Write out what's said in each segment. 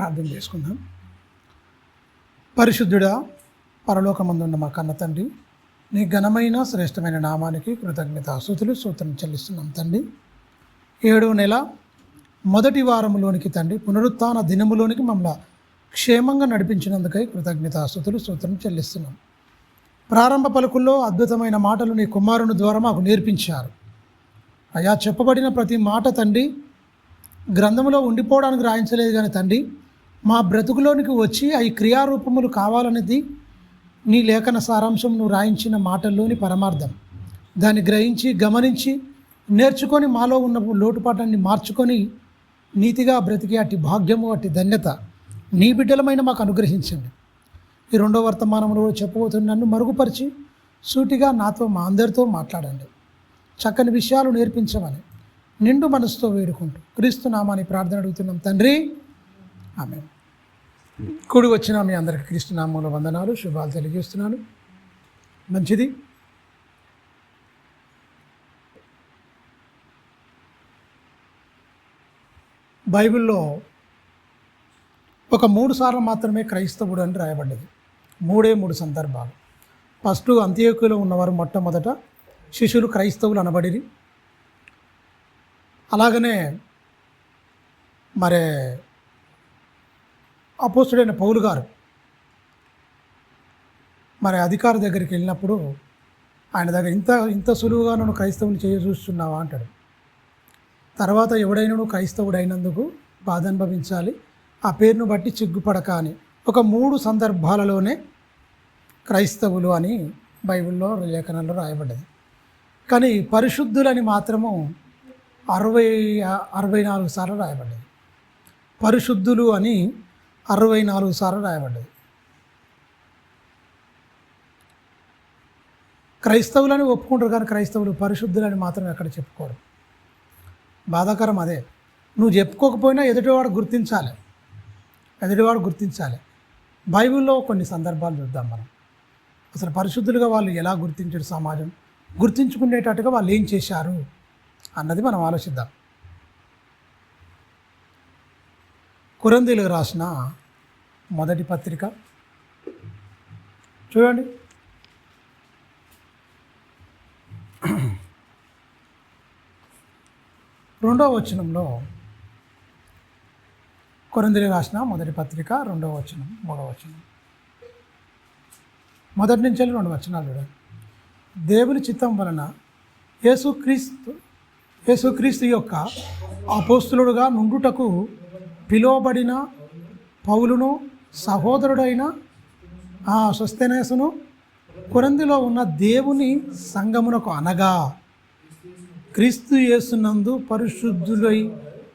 ప్రార్థన చేసుకుందాం. పరిశుద్ధుడా, పరలోకమందున్న మా కన్న తండ్రి, నీ ఘనమైన శ్రేష్టమైన నామానికి కృతజ్ఞతాస్తుతులు స్తోత్రం చెల్లిస్తున్నాం తండ్రి. 7వ నెల మొదటి వారములోనికి తండ్రి, పునరుత్థాన దినములోనికి మమ్మల్ని క్షేమంగా నడిపించినందుకై కృతజ్ఞతాస్తుతులు స్తోత్రం చెల్లిస్తున్నాం. ప్రారంభ పలుకుల్లో అద్భుతమైన మాటలు నీ కుమారుని ద్వారా మాకు నేర్పించారు. అయా, చెప్పబడిన ప్రతి మాట తండ్రి గ్రంథంలో ఉండిపోవడానికి రాయించలేదు కానీ తండ్రి, మా బ్రతుకులోనికి వచ్చి అవి క్రియారూపములు కావాలనేది నీ లేఖన సారాంశం నువ్వు రాయించిన మాటల్లోని పరమార్థం. దాన్ని గ్రహించి గమనించి నేర్చుకొని మాలో ఉన్న లోటుపాటాన్ని మార్చుకొని నీతిగా బ్రతికి అట్టి భాగ్యము అట్టి ధన్యత నీ బిడ్డలమైన మాకు అనుగ్రహించండి. ఈ 2వ వర్తమానంలో చెప్పబోతున్న నన్ను మరుగుపరిచి సూటిగా నాతో మా అందరితో మాట్లాడండి. చక్కని విషయాలు నేర్పించమని నిండు మనసుతో వేడుకుంటూ క్రీస్తు నామాన్ని ప్రార్థన అడుగుతున్నాం తండ్రి, ఆమేన్. కూడి వచ్చిన మీ అందరికీ క్రీస్తు నామంలో వందనాలు, శుభాలు తెలియజేస్తున్నాను. మంచిది. బైబిల్లో ఒక 3 సార్లు మాత్రమే క్రైస్తవుడు అని రాయబడ్డది. 3 సందర్భాలు. ఫస్ట్ అంత్యోక్యలో ఉన్నవారు మొట్టమొదట శిష్యులు క్రైస్తవులు అనబడిరి. అలాగనే మరి అపోస్తుడైన పౌలు గారు మరి అధికారి దగ్గరికి వెళ్ళినప్పుడు ఆయన దగ్గర ఇంత సులువుగా నన్ను క్రైస్తవుని చూస్తున్నావా అంటాడు. తర్వాత ఎవడైనా నువ్వు క్రైస్తవుడు అయినందుకు బాధ అనుభవించాలి, ఆ పేరును బట్టి చిగ్గుపడక అని ఒక 3 సందర్భాలలోనే క్రైస్తవులు అని బైబిల్లో లేఖనాల్లో రాయబడ్డది. కానీ పరిశుద్ధులని మాత్రము 64 సార్లు రాయబడ్డది. పరిశుద్ధులు అని 64 సార్లు రాయబడ్డది. క్రైస్తవులని ఒప్పుకుంటారు కానీ క్రైస్తవులు పరిశుద్ధులని మాత్రం ఎక్కడ చెప్పుకోరు. బాధాకరం అదే. నువ్వు చెప్పుకోకపోయినా ఎదుటివాడు గుర్తించాలి. బైబిల్లో కొన్ని సందర్భాలు చూద్దాం మనం. అసలు పరిశుద్ధులుగా వాళ్ళు ఎలా గుర్తించారు, సమాజం గుర్తించుకునేటట్టుగా వాళ్ళు ఏం చేశారు అన్నది మనం ఆలోచిద్దాం. కొరింథీయులకు రాసిన మొదటి పత్రిక చూడండి. 2వ వచనంలో, కొరింథీయులకు రాసిన మొదటి పత్రిక 2వ వచనం 3వ వచనం, మొదటి నుంచి 2 వచనాలు చూడండి. దేవుని చిత్తం వలన యేసుక్రీస్తు యొక్క అపోస్తులుడుగా నుండుటకు పిలువబడిన పౌలును, సహోదరుడైన సోస్తెనేసును, కొరింథీలో ఉన్న దేవుని సంఘమునకు అనగా క్రీస్తు యేసునందు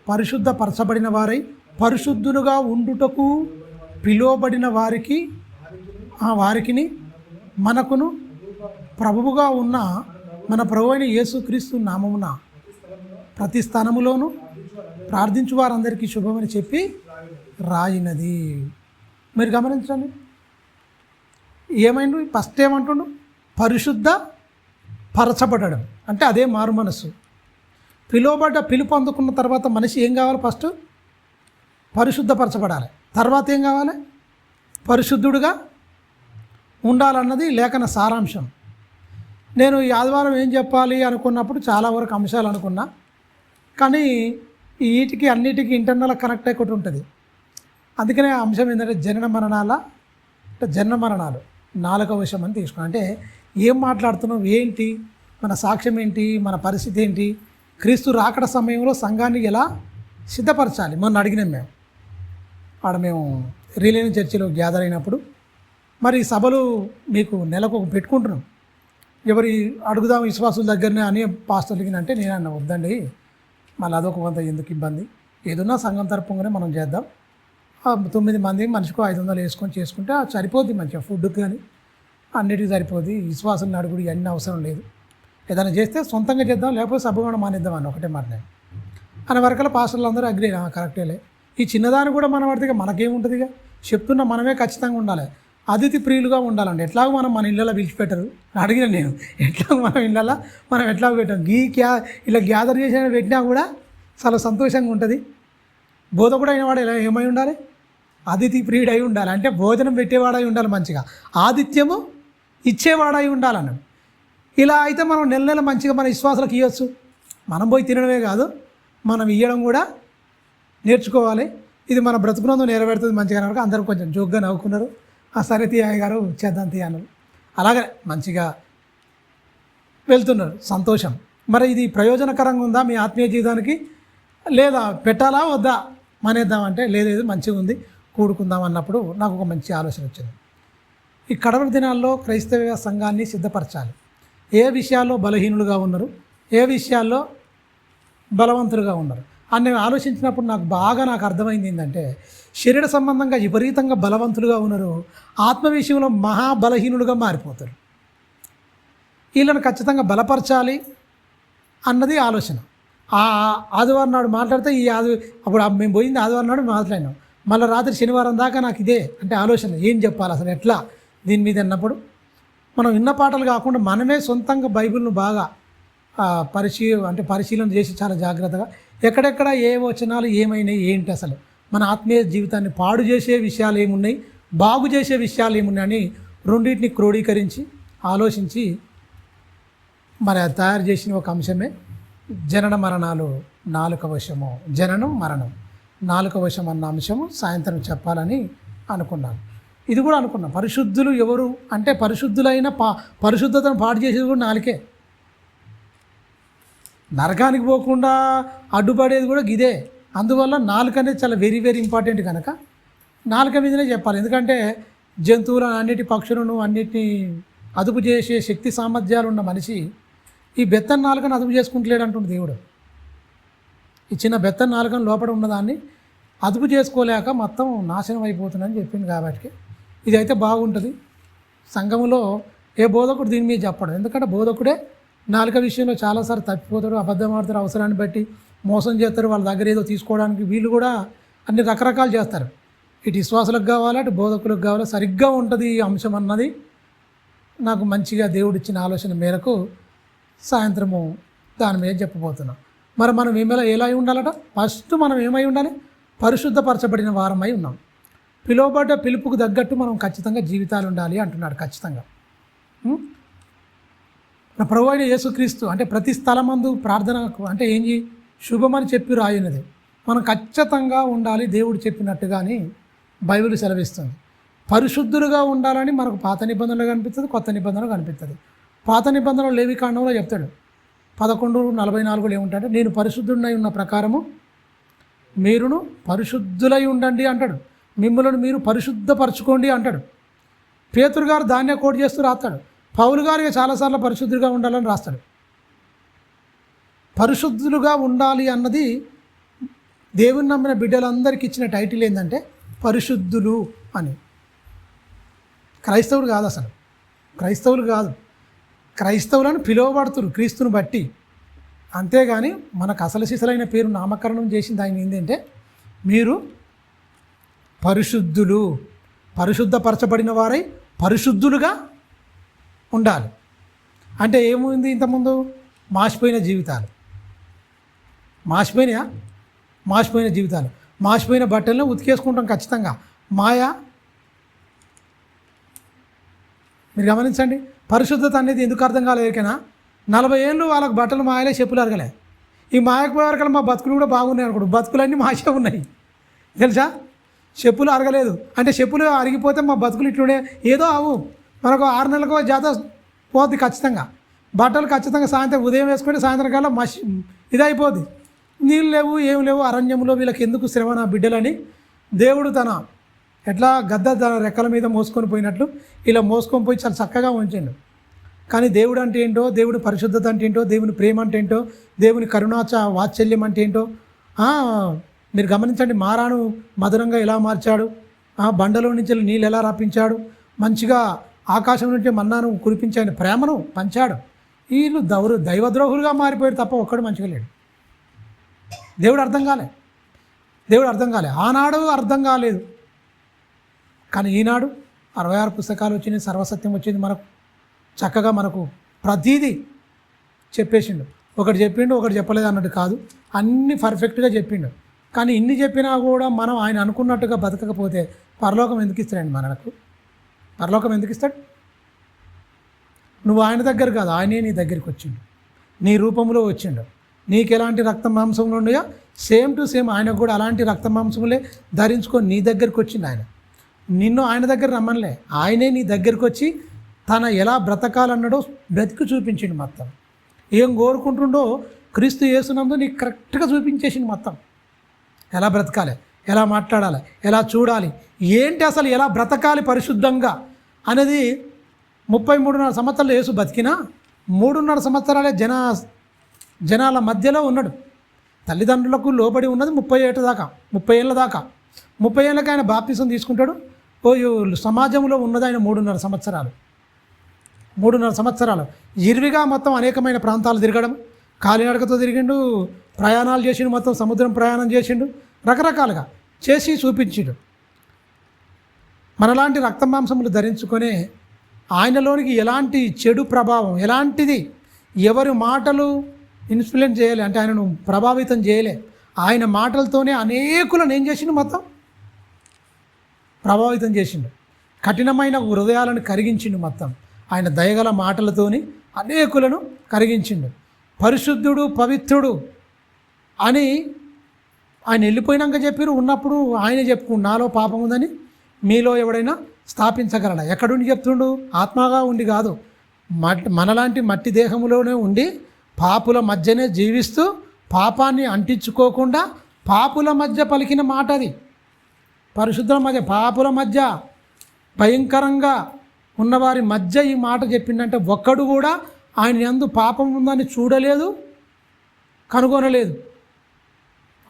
పరిశుద్ధపరచబడిన వారై పరిశుద్ధులుగా ఉండుటకు పిలువబడిన వారికిని మనకును ప్రభువుగా ఉన్న మన ప్రభువైన యేసుక్రీస్తు నామమున ప్రతి స్థానములోనూ ప్రార్థించు వారందరికీ శుభమని చెప్పి రాయినది. మీరు గమనించండి, ఏమైండు? ఫస్ట్ ఏమంటుండు? పరిశుద్ధ పరచబడడం అంటే అదే మారు మనసు. పిలుపు అందుకున్న తర్వాత మనిషి ఏం కావాలి? ఫస్ట్ పరిశుద్ధపరచబడాలి. తర్వాత ఏం కావాలి? పరిశుద్ధుడుగా ఉండాలన్నది లేఖన సారాంశం. నేను ఈ ఆదివారం ఏం చెప్పాలి అనుకున్నప్పుడు చాలా వరకు అంశాలు అనుకున్నా, కానీ వీటికి అన్నిటికీ ఇంటర్నల్ కనెక్ట్ అయ్యి ఉంటుంది. అందుకనే అంశం ఏంటంటే జనన మరణాలు 4వ విషయం అని తీసుకున్నాను. అంటే ఏం మాట్లాడుతున్నాం, ఏంటి మన సాక్ష్యం, ఏంటి మన పరిస్థితి, ఏంటి క్రీస్తు రాకడ సమయంలో సంఘాన్ని ఎలా సిద్ధపరచాలి. మొన్న అడిగినాం మేము రిలయన్స్ చర్చిలో గ్యాదర్ అయినప్పుడు, మరి సభలు మీకు నెలకు పెట్టుకుంటున్నాం, ఎవరి అడుగుదాం విశ్వాసుల దగ్గరనే అని పాస్టర్లకి అంటే నేను అన్న వద్దండి, మళ్ళీ అదొక కొంత ఎందుకు ఇబ్బంది, ఏదన్నా సంఘం తరపుగానే మనం చేద్దాం, 9 మంది మనిషికి 500 వేసుకొని చేసుకుంటే సరిపోద్ది, మంచిగా ఫుడ్కి కానీ అన్నిటికీ సరిపోద్ది, విశ్వాసం అడుగుడు ఇవన్నీ అవసరం లేదు, ఏదైనా చేస్తే సొంతంగా చేద్దాం, లేకపోతే సభ కూడా మానేద్దాం అని ఒకటే మాట నేను అనే వరకల్లా పాస్టర్లు అందరూ అగ్రి కరెక్టేలే. ఈ చిన్నదాన్ని కూడా మనం పడితే మనకేముంటుంది, ఇక చెప్తున్నా మనమే ఖచ్చితంగా ఉండాలి, అతిథి ప్రియులుగా ఉండాలండి. ఎట్లాగో మనం మన ఇళ్ళలో పిలిచిపెట్టరు, అడిగిన నేను ఎట్లాగో మన ఇళ్ళలో మనం ఎట్లాగో పెట్టాం, ఇలా గ్యాదర్ చేసిన పెట్టినా కూడా చాలా సంతోషంగా ఉంటుంది. బోధకుడు అయిన వాడు ఏమై ఉండాలి? అతిథి ప్రియుడై ఉండాలి, అంటే భోజనం పెట్టేవాడై ఉండాలి, మంచిగా ఆతిథ్యము ఇచ్చేవాడై ఉండాలన్నాడు. ఇలా అయితే మనం నెల నెల మంచిగా మన విశ్వాసాలకు ఇవ్వచ్చు. మనం పోయి తినడమే కాదు, మనం ఇవ్వడం కూడా నేర్చుకోవాలి. ఇది మన బ్రతుకునందు నెరవేరుతుంది మంచిగా కనుక అందరూ కొంచెం జోక్గా నవ్వుకున్నారు. సరే తీయ్య గారు చేద్దాం తీయ అన్నారు. అలాగే మంచిగా వెళ్తున్నారు, సంతోషం. మరి ఇది ప్రయోజనకరంగా ఉందా మీ ఆత్మీయ జీవితానికి, లేదా పెట్టాలా వద్దా మానేద్దామంటే లేదు మంచిగా ఉంది కూడుకుందాం అన్నప్పుడు నాకు ఒక మంచి ఆలోచన వచ్చింది. ఈ కడవరి దినాల్లో క్రైస్తవ సంఘాన్ని సిద్ధపరచాలి. ఏ విషయాల్లో బలహీనులుగా ఉన్నారు, ఏ విషయాల్లో బలవంతులుగా ఉన్నారు అని ఆలోచించినప్పుడు నాకు అర్థమైంది ఏంటంటే, శరీర సంబంధంగా విపరీతంగా బలవంతులుగా ఉన్నారు, ఆత్మ విషయంలో మహాబలహీనులుగా మారిపోతారు. వీళ్ళని ఖచ్చితంగా బలపరచాలి అన్నది ఆలోచన. ఆదివారం నాడు మాట్లాడితే అప్పుడు మేము పోయింది ఆదివారం నాడు మాట్లాడినాం, మళ్ళీ రాత్రి శనివారం దాకా నాకు ఇదే అంటే ఆలోచన, ఏం చెప్పాలి అసలు ఎట్లా దీని మీద అన్నప్పుడు మనం విన్న పాటలు కాకుండా మనమే సొంతంగా బైబిల్ను బాగా పరిశీలన చేసి చాలా జాగ్రత్తగా ఎక్కడెక్కడ ఏ వచనాలు ఏమైనాయి, ఏంటి అసలు మన ఆత్మీయ జీవితాన్ని పాడు చేసే విషయాలు ఏమున్నాయి, బాగు చేసే విషయాలు ఏమున్నాయని రెండింటిని క్రోడీకరించి ఆలోచించి మరి తయారు చేసిన ఒక అంశమే జనన మరణాలు 4వ వశము. జననం మరణం 4వ వశం అన్న అంశము సాయంత్రం చెప్పాలని అనుకున్నాను. ఇది కూడా అనుకున్నాం, పరిశుద్ధులు ఎవరు అంటే పరిశుద్ధులైన పరిశుద్ధతను పాడు చేసేది కూడా నాలుకే. నరకానికి పోకుండా అడ్డుపడేది కూడా గిదే. అందువల్ల నాలుక అనేది చాలా వెరీ వెరీ ఇంపార్టెంట్ కనుక నాలుక మీదనే చెప్పాలి. ఎందుకంటే జంతువులను అన్నిటి పక్షులను అన్నిటినీ అదుపు చేసే శక్తి సామర్థ్యాలు ఉన్న మనిషి ఈ బెత్తన నాలుకను అదుపు చేసుకుంటలేడు అంటుంది దేవుడు. ఈ చిన్న బెత్తన నాలుకను లోపల ఉన్నదాన్ని అదుపు చేసుకోలేక మొత్తం నాశనం అయిపోతుందని చెప్పింది. కాబట్టి ఇది అయితే బాగుంటుంది. సంఘంలో ఏ బోధకుడు దీని మీద చెప్పడం, ఎందుకంటే బోధకుడే నాలుక విషయంలో చాలాసార్లు తప్పిపోతాడు, అబద్ధం ఆడతారు, అవసరాన్ని బట్టి మోసం చేస్తారు, వాళ్ళ దగ్గర ఏదో తీసుకోవడానికి వీళ్ళు కూడా అన్ని రకరకాలు చేస్తారు. ఇటు విశ్వాసులకు కావాలి, అటు బోధకులకు కావాలి, సరిగ్గా ఉంటుంది ఈ అంశం అన్నది నాకు మంచిగా దేవుడిచ్చిన ఆలోచన మేరకు సాయంత్రము దాని మీద చెప్పబోతున్నాం. మరి మనం ఎలా ఉండాలట, ఫస్ట్ మనం ఏమై ఉండాలి, పరిశుద్ధపరచబడిన వారమై ఉన్నాం. పిలువబడ్డ పిలుపుకు తగ్గట్టు మనం ఖచ్చితంగా జీవితాలు ఉండాలి అంటున్నాడు. ఖచ్చితంగా ప్రభు అయిన యేసుక్రీస్తు అంటే ప్రతి స్థలమందు ప్రార్థనకు అంటే ఏంటి శుభమని చెప్పి రాయినది మనం ఖచ్చితంగా ఉండాలి దేవుడు చెప్పినట్టుగాని బైబిల్ సెలవిస్తుంది. పరిశుద్ధులుగా ఉండాలని మనకు పాత నిబంధనలు కనిపిస్తుంది, కొత్త నిబంధనలు కనిపిస్తుంది. పాత నిబంధనలు లేవి కాండంలో చెప్తాడు 11:44 ఏముంటాడంటే, నేను పరిశుద్ధుడై ఉన్న ప్రకారము మీరును పరిశుద్ధులై ఉండండి అంటాడు, మిమ్మల్ని మీరు పరిశుద్ధపరచుకోండి అంటాడు. పేతురు గారు దాన్నే కోట్ చేస్తూ రాస్తాడు. పౌలు గారికి చాలాసార్లు పరిశుద్ధులుగా ఉండాలని రాస్తాడు. పరిశుద్ధులుగా ఉండాలి అన్నది దేవుని నమ్మిన బిడ్డలందరికీ ఇచ్చిన టైటిల్ ఏంటంటే పరిశుద్ధులు అని. క్రైస్తవులు కాదు, అసలు క్రైస్తవులు కాదు, క్రైస్తవులను పిలువబడుతురు క్రీస్తుని బట్టి. అంతేగాని మనకు అసలు సిసలైన పేరు నామకరణం చేసింది ఆయన ఏంటంటే మీరు పరిశుద్ధులు, పరిశుద్ధపరచబడిన వారై పరిశుద్ధులుగా ఉండాలి. అంటే ఏముంది ఇంతకుముందు మాసిపోయిన జీవితాలు, మాసిపోయిన జీవితాలు, మాసిపోయిన బట్టలను ఉతికేసుకుంటాం ఖచ్చితంగా. మాయా మీరు గమనించండి, పరిశుద్ధత అనేది ఎందుకు అర్థం కాలేకైనా 40 ఏళ్ళు వాళ్ళకి బట్టలు మాయలే, చెప్పులు అరగలే. ఈ మాయకపోయే వరకు మా బతుకులు కూడా బాగున్నాయి అనుకోండి, బతుకులన్నీ మాసే ఉన్నాయి తెలుసా. చెప్పులు అరగలేదు అంటే చెప్పులు అరిగిపోతే మా బతుకులు ఇట్లునే ఏదో అవు మనకు 6 నెలలకు జాత పోద్ది ఖచ్చితంగా. బట్టలు ఖచ్చితంగా సాయంత్రం ఉదయం వేసుకుంటే సాయంత్రం కల్లా ఇదైపోద్ది. నీళ్ళు లేవు, ఏం లేవు, అరణ్యంలో వీళ్ళకి ఎందుకు శ్రమ నా బిడ్డలని దేవుడు తన ఎట్లా గద్ద తన రెక్కల మీద మోసుకొని పోయినట్లు ఇలా మోసుకొని పోయి చాలా చక్కగా ఉంచండు. కానీ దేవుడు అంటే ఏంటో, దేవుడి పరిశుద్ధత అంటే ఏంటో, దేవుని ప్రేమ అంటే ఏంటో, దేవుని కరుణాచ వాత్సల్యం అంటే ఏంటో మీరు గమనించండి. మారాను మధురంగా ఎలా మార్చాడు, బండలో నుంచి నీళ్ళు ఎలా రప్పించాడు, మంచిగా ఆకాశం నుంచి మన్నాను కురిపించి ఆయన ప్రేమను పంచాడు. వీళ్ళు దైవద్రోహులుగా మారిపోయాడు తప్ప ఒక్కడు మంచిగా లేడు. దేవుడు అర్థం కాలే, ఆనాడు అర్థం కాలేదు. కానీ ఈనాడు 66 పుస్తకాలు వచ్చినాయి, సర్వసత్యం వచ్చింది, మనకు చక్కగా మనకు ప్రతీది చెప్పేసిండు. ఒకటి చెప్పిండు, ఒకటి చెప్పలేదు అన్నట్టు కాదు, అన్నీ పర్ఫెక్ట్గా చెప్పిండు. కానీ ఇన్ని చెప్పినా కూడా మనం ఆయన అనుకున్నట్టుగా బతకకపోతే పరలోకం ఎందుకు ఇస్తాడండి మనకు? పరలోకం ఎందుకు ఇస్తాడు? నువ్వు ఆయన దగ్గర కాదు, ఆయనే నీ దగ్గరికి వచ్చిండు, నీ రూపంలో వచ్చిండు. నీకు ఎలాంటి రక్త మాంసములు ఉన్నాయో సేమ్ టు సేమ్ ఆయనకు కూడా అలాంటి రక్త మాంసములే ధరించుకొని నీ దగ్గరికి వచ్చిండు. ఆయన నిన్ను ఆయన దగ్గర రమ్మనిలే, ఆయనే నీ దగ్గరికి వచ్చి తన ఎలా బ్రతకాలన్నాడో బ్రతికి చూపించిండు. మొత్తం ఏం కోరుకుంటుండో క్రీస్తు యేసునందు నీకు కరెక్ట్గా చూపించేసిండు. మొత్తం ఎలా బ్రతకాలి, ఎలా మాట్లాడాలి, ఎలా చూడాలి, ఏంటి అసలు ఎలా బ్రతకాలి పరిశుద్ధంగా అనేది 33.5 సంవత్సరాలు యేసు బతికినా 3.5 సంవత్సరాలే జనాల మధ్యలో ఉన్నాడు. తల్లిదండ్రులకు లోబడి ఉన్నది 30 ఏళ్ళ దాకా, 30 ఏళ్ళ దాకా. 30 ఏళ్ళకి ఆయన బాప్తిసం తీసుకుంటాడు. సమాజంలో ఉన్నది ఆయన 3.5 సంవత్సరాలు. 3.5 సంవత్సరాలు ఇరువిగా మొత్తం అనేకమైన ప్రాంతాలు తిరగడం, కాలినడకతో తిరిగిండు, ప్రయాణాలు చేసిండు, మొత్తం సముద్రం ప్రయాణం చేసిండు, రకరకాలుగా చేసి చూపించిండు. మనలాంటి రక్త మాంసములు ధరించుకొని ఆయనలోనికి ఎలాంటి చెడు ప్రభావం, ఎలాంటిది ఎవరి మాటలు ఇన్ఫ్లుయెన్స్ చేయలే, అంటే ఆయనను ప్రభావితం చేయలే. ఆయన మాటలతోనే అనేకులను ఏం చేసిండు, మొత్తం ప్రభావితం చేసిండు. కఠినమైన హృదయాలను కరిగించిండు. మొత్తం ఆయన దయగల మాటలతోని అనేకులను కరిగించిండు. పరిశుద్ధుడు, పవిత్రుడు అని ఆయన వెళ్ళిపోయినాక చెప్పారు. ఉన్నప్పుడు ఆయన చెప్పుకుండు, నాలో పాపం ఉందని మీలో ఎవడైనా స్థాపించగలడా? ఎక్కడుండి చెప్తుండు? ఆత్మగా ఉండి కాదు, మనలాంటి మట్టి దేహంలోనే ఉండి పాపుల మధ్యనే జీవిస్తూ పాపాన్ని అంటించుకోకుండా పాపుల మధ్య పలికిన మాట అది. పరిశుద్ధుల మధ్య, పాపుల మధ్య, భయంకరంగా ఉన్నవారి మధ్య ఈ మాట చెప్పిందంటే ఒక్కడు కూడా ఆయన యందు పాపం ఉందని చూడలేదు, కనుగొనలేదు.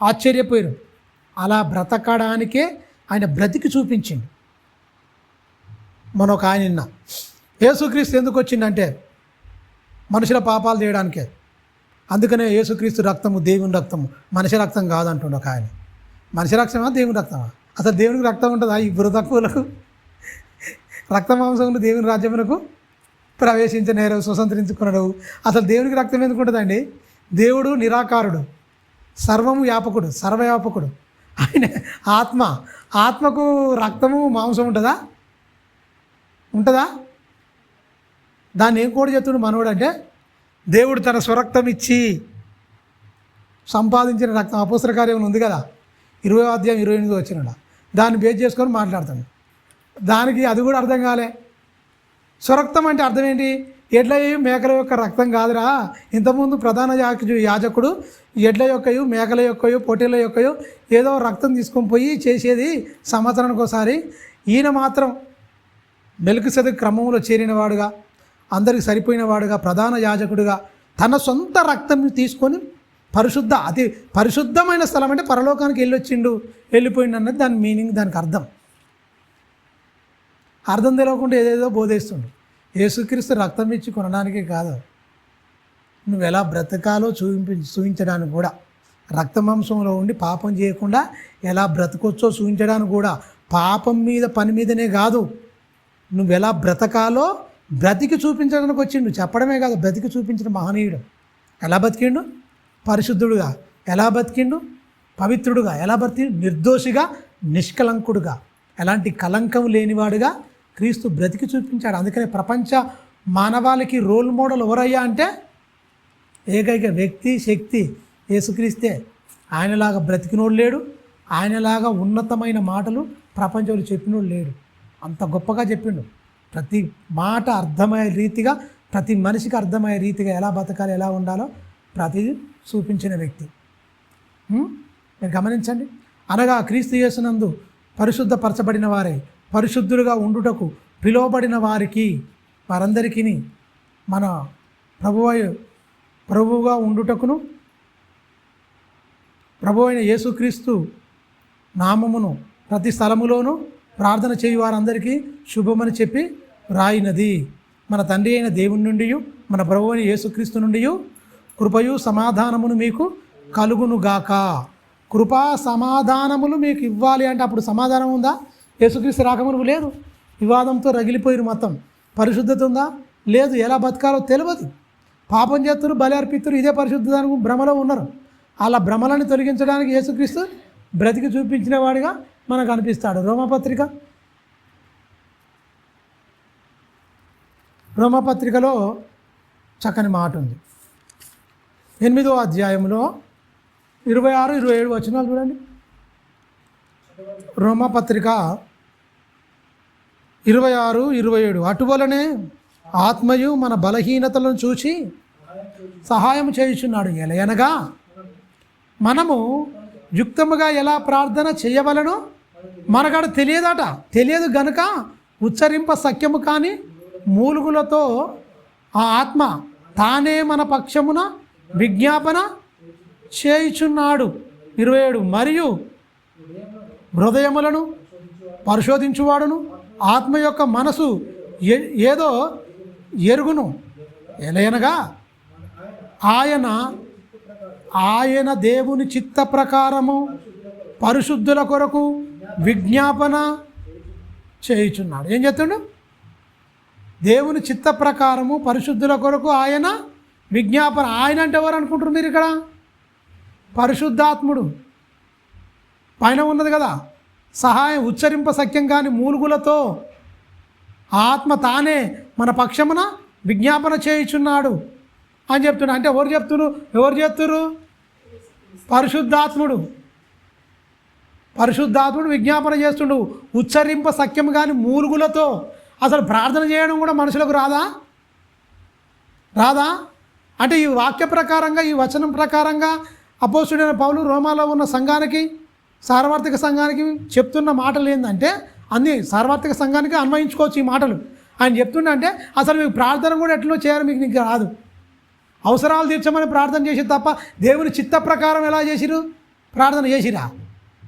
ఆశ్చర్యపోయారు. అలా బ్రతకడానికే ఆయన బ్రతికి చూపించింది. మనొక ఆయన యేసుక్రీస్తు ఎందుకు వచ్చిందంటే మనుషుల పాపాలు చేయడానికే. అందుకనే యేసుక్రీస్తు రక్తము దేవుని రక్తము, మనిషి రక్తం కాదంటుండే ఒక ఆయన. మనిషి రక్తమా దేవుని రక్తమా? అసలు దేవునికి రక్తం ఉంటుందా? ఈ బుర్ర తక్కువలకు రక్త మాంసములు దేవుని రాజ్యమునకు ప్రవేశించనేరు, స్వతంత్రించుకున్నాడు. అసలు దేవునికి రక్తం ఎందుకు ఉంటుందండి? దేవుడు నిరాకారుడు, సర్వము వ్యాపకుడు, సర్వవ్యాపకుడు. ఆయన ఆత్మ, ఆత్మకు రక్తము మాంసం ఉంటుందా? ఉంటుందా? దాన్ని ఏం కూడా చెప్తుడు మనోడు అంటే, దేవుడు తన స్వరక్తం ఇచ్చి సంపాదించిన రక్తం. అపోస్తల కార్యం ఉంది కదా, 20వ అధ్యాయం 28 వచ్చిన దాన్ని బేస్ చేసుకొని మాట్లాడుతాను. దానికి అది కూడా అర్థం కాలే. స్వరక్తం అంటే అర్థం ఏంటి? ఎడ్ల మేకల యొక్క రక్తం కాదురా. ఇంతకుముందు ప్రధాన యాజకుడు ఎడ్ల యొక్కయు, మేకల యొక్కయు, పొట్టేళ్ళ యొక్కయు ఏదో రక్తం తీసుకొని పోయి చేసేది సంవత్సరానికి ఒకసారి. ఈయన మాత్రం మెల్కిసెదెకు క్రమంలో చేరినవాడుగా, అందరికి సరిపోయినవాడుగా, ప్రధాన యాజకుడిగా తన సొంత రక్తం తీసుకొని అతి పరిశుద్ధమైన స్థలం అంటే పరలోకానికి వెళ్ళిపోయిండు అన్నది దాని మీనింగ్, దానికి అర్థం తెలియకుండా ఏదేదో బోధిస్తుండు. యేసుక్రీస్తు రక్తం ఇచ్చి కొనడానికి కాదు, నువ్వు ఎలా బ్రతకాలో చూపించడానికి కూడా, రక్తమాంసంలో ఉండి పాపం చేయకుండా ఎలా బ్రతకొచ్చో చూపించడానికి కూడా, పాపం మీద పని మీదనే కాదు, నువ్వు ఎలా బ్రతకాలో బ్రతికి చూపించడానికి వచ్చిండు. చెప్పడమే కాదు, బ్రతికి చూపించిన మహనీయుడు. ఎలా బతికిండు? పరిశుద్ధుడుగా. ఎలా బతికిండు? పవిత్రుడుగా. ఎలా బతికి? నిర్దోషిగా, నిష్కలంకుడుగా, ఎలాంటి కలంకం లేనివాడుగా క్రీస్తు బ్రతికి చూపించాడు. అందుకనే ప్రపంచ మానవాళికి రోల్ మోడల్ ఎవరయ్యా అంటే ఏకైక వ్యక్తి, శక్తి యేసుక్రీస్తే. ఆయనలాగా బ్రతికినోడు లేడు, ఆయనలాగా ఉన్నతమైన మాటలు ప్రపంచంలో చెప్పినోడు లేడు. అంత గొప్పగా చెప్పిండు. ప్రతి మాట అర్థమయ్యే రీతిగా, ప్రతి మనిషికి అర్థమయ్యే రీతిగా ఎలా బతకాలి, ఎలా ఉండాలో ప్రతిదీ చూపించిన వ్యక్తి. మీరు గమనించండి. అనగా క్రీస్తు యేసునందు పరిశుద్ధపరచబడిన వారే, పరిశుద్ధులుగా ఉండుటకు పిలువబడిన వారందరికీ మన ప్రభువుగా ఉండుటకును ప్రభు అయిన యేసుక్రీస్తు నామమును ప్రతి స్థలములోనూ ప్రార్థన చేయు వారందరికీ శుభమని చెప్పి రాయినది. మన తండ్రి అయిన దేవుని నుండి, మన ప్రభు అయిన యేసుక్రీస్తు నుండి కృపయు సమాధానమును మీకు కలుగునుగాక. కృపా సమాధానములు మీకు ఇవ్వాలి అంటే అప్పుడు సమాధానం ఉందా? యేసుక్రీస్తు రాకమునుపు లేదు. వివాదంతో రగిలిపోయిరు మొత్తం. పరిశుద్ధత ఉందా? లేదు. ఎలా బతకాలో తెలియదు. పాపం చేస్తున్నారు, బలి అర్పిస్తున్నారు, ఇదే పరిశుద్ధతకు భ్రమలో ఉన్నారు. అలా భ్రమలను తొలగించడానికి యేసుక్రీస్తు బ్రతికి చూపించిన వాడిగా మనకు అనిపిస్తాడు. రోమపత్రికలో చక్కని మాట ఉంది. 8వ అధ్యాయంలో 26, 27 వచనాలు చూడండి. రోమపత్రిక 26, 27. అటువలనే ఆత్మయు మన బలహీనతలను చూసి సహాయం చేయుచున్నాడు. ఎలయనగా మనము యుక్తముగా ఎలా ప్రార్థన చేయవలనో మనకాడ తెలియదు గనుక ఉచ్చరింప సఖ్యము కాని మూలుగులతో ఆ ఆత్మ తానే మన పక్షమున విజ్ఞాపన చేయుచున్నాడు. 27. మరియు హృదయములను పరిశోధించువాడును ఆత్మ యొక్క మనసు ఏదో ఎరుగును. ఎలయనగా ఆయన దేవుని చిత్త ప్రకారము పరిశుద్ధుల కొరకు విజ్ఞాపన చేయుచున్నాడు. ఏం చెప్తాడు? దేవుని చిత్త ప్రకారము పరిశుద్ధుల కొరకు ఆయన విజ్ఞాపన. ఆయన అంటే ఎవరు అనుకుంటారు మీరు? ఇక్కడ పరిశుద్ధాత్ముడు పైన ఉన్నది కదా, సహాయం ఉచ్చరింప సఖ్యం కాని మూలుగులతో ఆత్మ తానే మన పక్షమున విజ్ఞాపన చేయుచున్నాడు అని చెప్తున్నా. అంటే ఎవరు చెప్తున్నారు? పరిశుద్ధాత్ముడు విజ్ఞాపన చేస్తుండు. ఉచ్చరింప సఖ్యం కాని మూలుగులతో. అసలు ప్రార్థన చేయడం కూడా మనుషులకు రాదా? అంటే ఈ వాక్య ప్రకారంగా, ఈ వచనం ప్రకారంగా అపోస్తుడైన పౌలు రోమాలో ఉన్న సంఘానికి, సార్వత్రిక సంఘానికి చెప్తున్న మాటలు ఏంటంటే, అన్నీ సార్వత్రిక సంఘానికి అన్వయించుకోవచ్చు ఈ మాటలు. ఆయన చెప్తుండే అసలు మీకు ప్రార్థన కూడా ఎట్లా చేయాలి మీకు రాదు. అవసరాలు తీర్చమని ప్రార్థన చేసి తప్ప దేవుని చిత్త ప్రకారం ఎలా చేసిరు? ప్రార్థన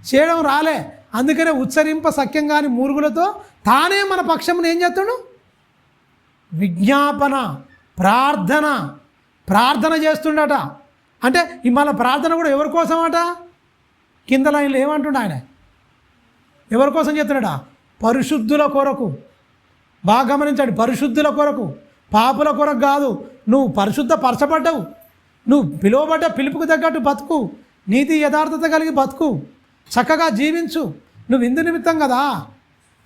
చేయడం రాలే. అందుకనే ఉచ్చరింప సఖ్యం కాని మూలుగులతో తానే మన పక్షమును ఏం చేస్తాడు? విజ్ఞాపన, ప్రార్థన చేస్తుండట. అంటే ఈ మన ప్రార్థన కూడా ఎవరి కోసం అట? కింద లైన్లో ఏమంటుండ ఆయన? ఎవరి కోసం చెప్తున్నాడా? పరిశుద్ధుల కొరకు. బాగా గమనించండి, పరిశుద్ధుల కొరకు, పాపుల కొరకు కాదు. నువ్వు పరిశుద్ధపరచబడ్డావు, నువ్వు పిలువబడ్డ పిలుపుకు తగ్గట్టు బతుకు, నీతి యథార్థత కలిగి బతుకు, చక్కగా జీవించు. నువ్వు ఇందు నిమిత్తం కదా.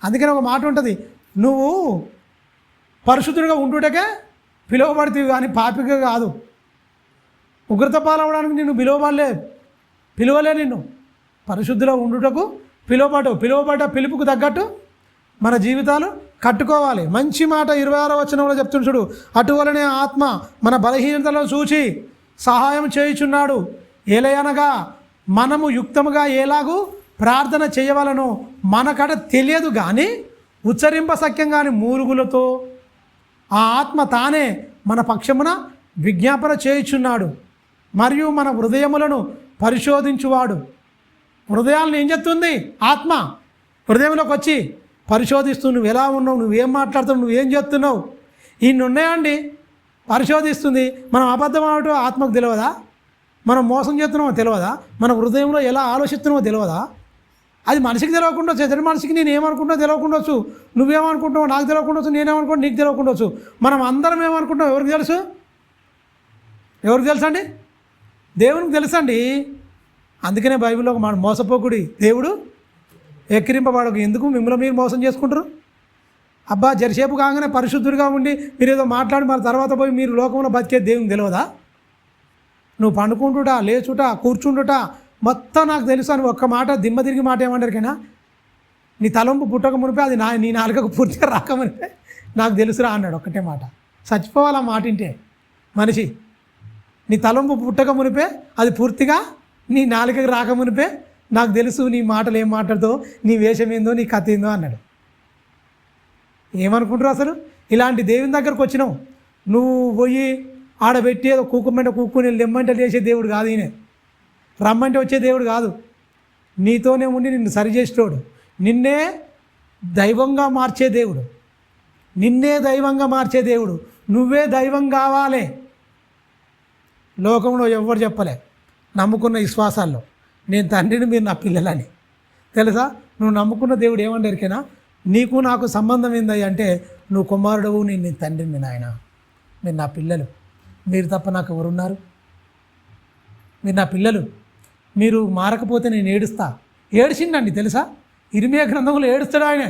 అందుకని ఒక మాట ఉంటుంది, నువ్వు పరిశుద్ధుడిగా ఉండుటకే పిలువబడితే కానీ పాపిగా కాదు. ఉగ్రత పాలవడానికి నిన్ను పిలువలే నిన్ను పరిశుద్ధిలో ఉండుటకు పిలువబడ్డ పిలుపుకు తగ్గట్టు మన జీవితాలు కట్టుకోవాలి. మంచి మాట 26వ వచనంలో చెప్తున్న చూడు. అటువలనే ఆత్మ మన బలహీనతలను చూచి సహాయం చేయుచున్నాడు. ఏలయనగా మనము యుక్తముగా ఎలాగూ ప్రార్థన చేయవలనో మనకడ తెలియదు కానీ ఉచ్చరింప సఖ్యం కాని మూలుగులతో ఆ ఆత్మ తానే మన పక్షమున విజ్ఞాపన చేయుచున్నాడు. మరియు మన హృదయములను పరిశోధించువాడు. హృదయాలను ఏం చెప్తుంది? ఆత్మ హృదయంలోకి వచ్చి పరిశోధిస్తూ నువ్వు ఎలా ఉన్నావు, నువ్వేం మాట్లాడుతున్నావు, నువ్వేం చెప్తున్నావు, ఇన్ని ఉన్నాయండి. పరిశోధిస్తుంది. మనం అబద్ధం అవటం ఆత్మకు తెలియదా? మనం మోసం చేస్తున్నామో తెలియదా? మన హృదయంలో ఎలా ఆలోచిస్తున్నామో తెలియదా? అది మనిషికి తెలియకుండా, చెడు మనిషికి నేను ఏమనుకుంటున్నా తెలియకుండొచ్చు, నువ్వేమనుకుంటున్నావు నాకు తెలియకుండొచ్చు, నేనేమనుకుంటా నీకు తెలియకుండొచ్చు. మనం అందరం ఏమనుకుంటాం ఎవరికి తెలుసు? ఎవరికి తెలుసు అండి? దేవునికి తెలుసండి. అందుకనే బైబిల్లో ఒక మాట, మోసపోకుడి దేవుడు ఎక్కిరింపబడకు. ఎందుకు మిమ్మల్ని మీరు మోసం చేసుకుంటారు? అబ్బా జరసేపు కాగానే పరిశుద్ధుడిగా ఉండి మీరు ఏదో మాట్లాడి మరి తర్వాత పోయి మీరు లోకంలో బతికే దేవునికి తెలియదా? నువ్వు పండుకుంటుట, లేచుట, కూర్చుంటుట మొత్తం నాకు తెలుసు అని ఒక్క మాట దిమ్మ తిరిగి మాట ఏమంటారికైనా, నీ తలంపు పుట్టక మునిపే అది నీ నాలుకకు పూర్తిగా రాకమునిపే నాకు తెలుసురా అన్నాడు. ఒక్కటే మాట. చచ్చిపోవాలి ఆ మాట వింటే మనిషి. నీ తలంపు పుట్టక మునిపే అది పూర్తిగా నీ నాలుకకు రాకమునిపే నాకు తెలుసు నీ మాటలు ఏం మాట్లాడుతావు, నీ వేషం ఏందో, నీ కథ ఏందో అన్నాడు. ఏమనుకుంటారు అసలు? ఇలాంటి దేవుని దగ్గరకు వచ్చినావు, నువ్వు పోయి ఆడబెట్టి ఏదో కూకుమంటే కూక్కుని లెమ్మంటే లేచే దేవుడు కాదు. ఈయన రమ్మంటే వచ్చే దేవుడు కాదు. నీతోనే ఉండి నిన్ను సరిచేసేటోడు, నిన్నే దైవంగా మార్చే దేవుడు, నువ్వే దైవం కావాలి. లోకంలో ఎవ్వరు చెప్పలే నమ్ముకున్న విశ్వాసాల్లో, నేను తండ్రిని మీరు నా పిల్లలని. తెలుసా? నువ్వు నమ్ముకున్న దేవుడు ఏమంటారికైనా, నీకు నాకు సంబంధం ఏంది అంటే, నువ్వు కుమారుడవు, నేను నీ తండ్రిని నాయన, మీరు నా పిల్లలు, మీరు తప్ప నాకు ఎవరున్నారు? మీరు నా పిల్లలు, మీరు మారకపోతే నేను ఏడుస్తా, ఏడ్చిండండి తెలుసా? ఇర్మియా గ్రంథంలో ఏడుస్తాడు ఆయన.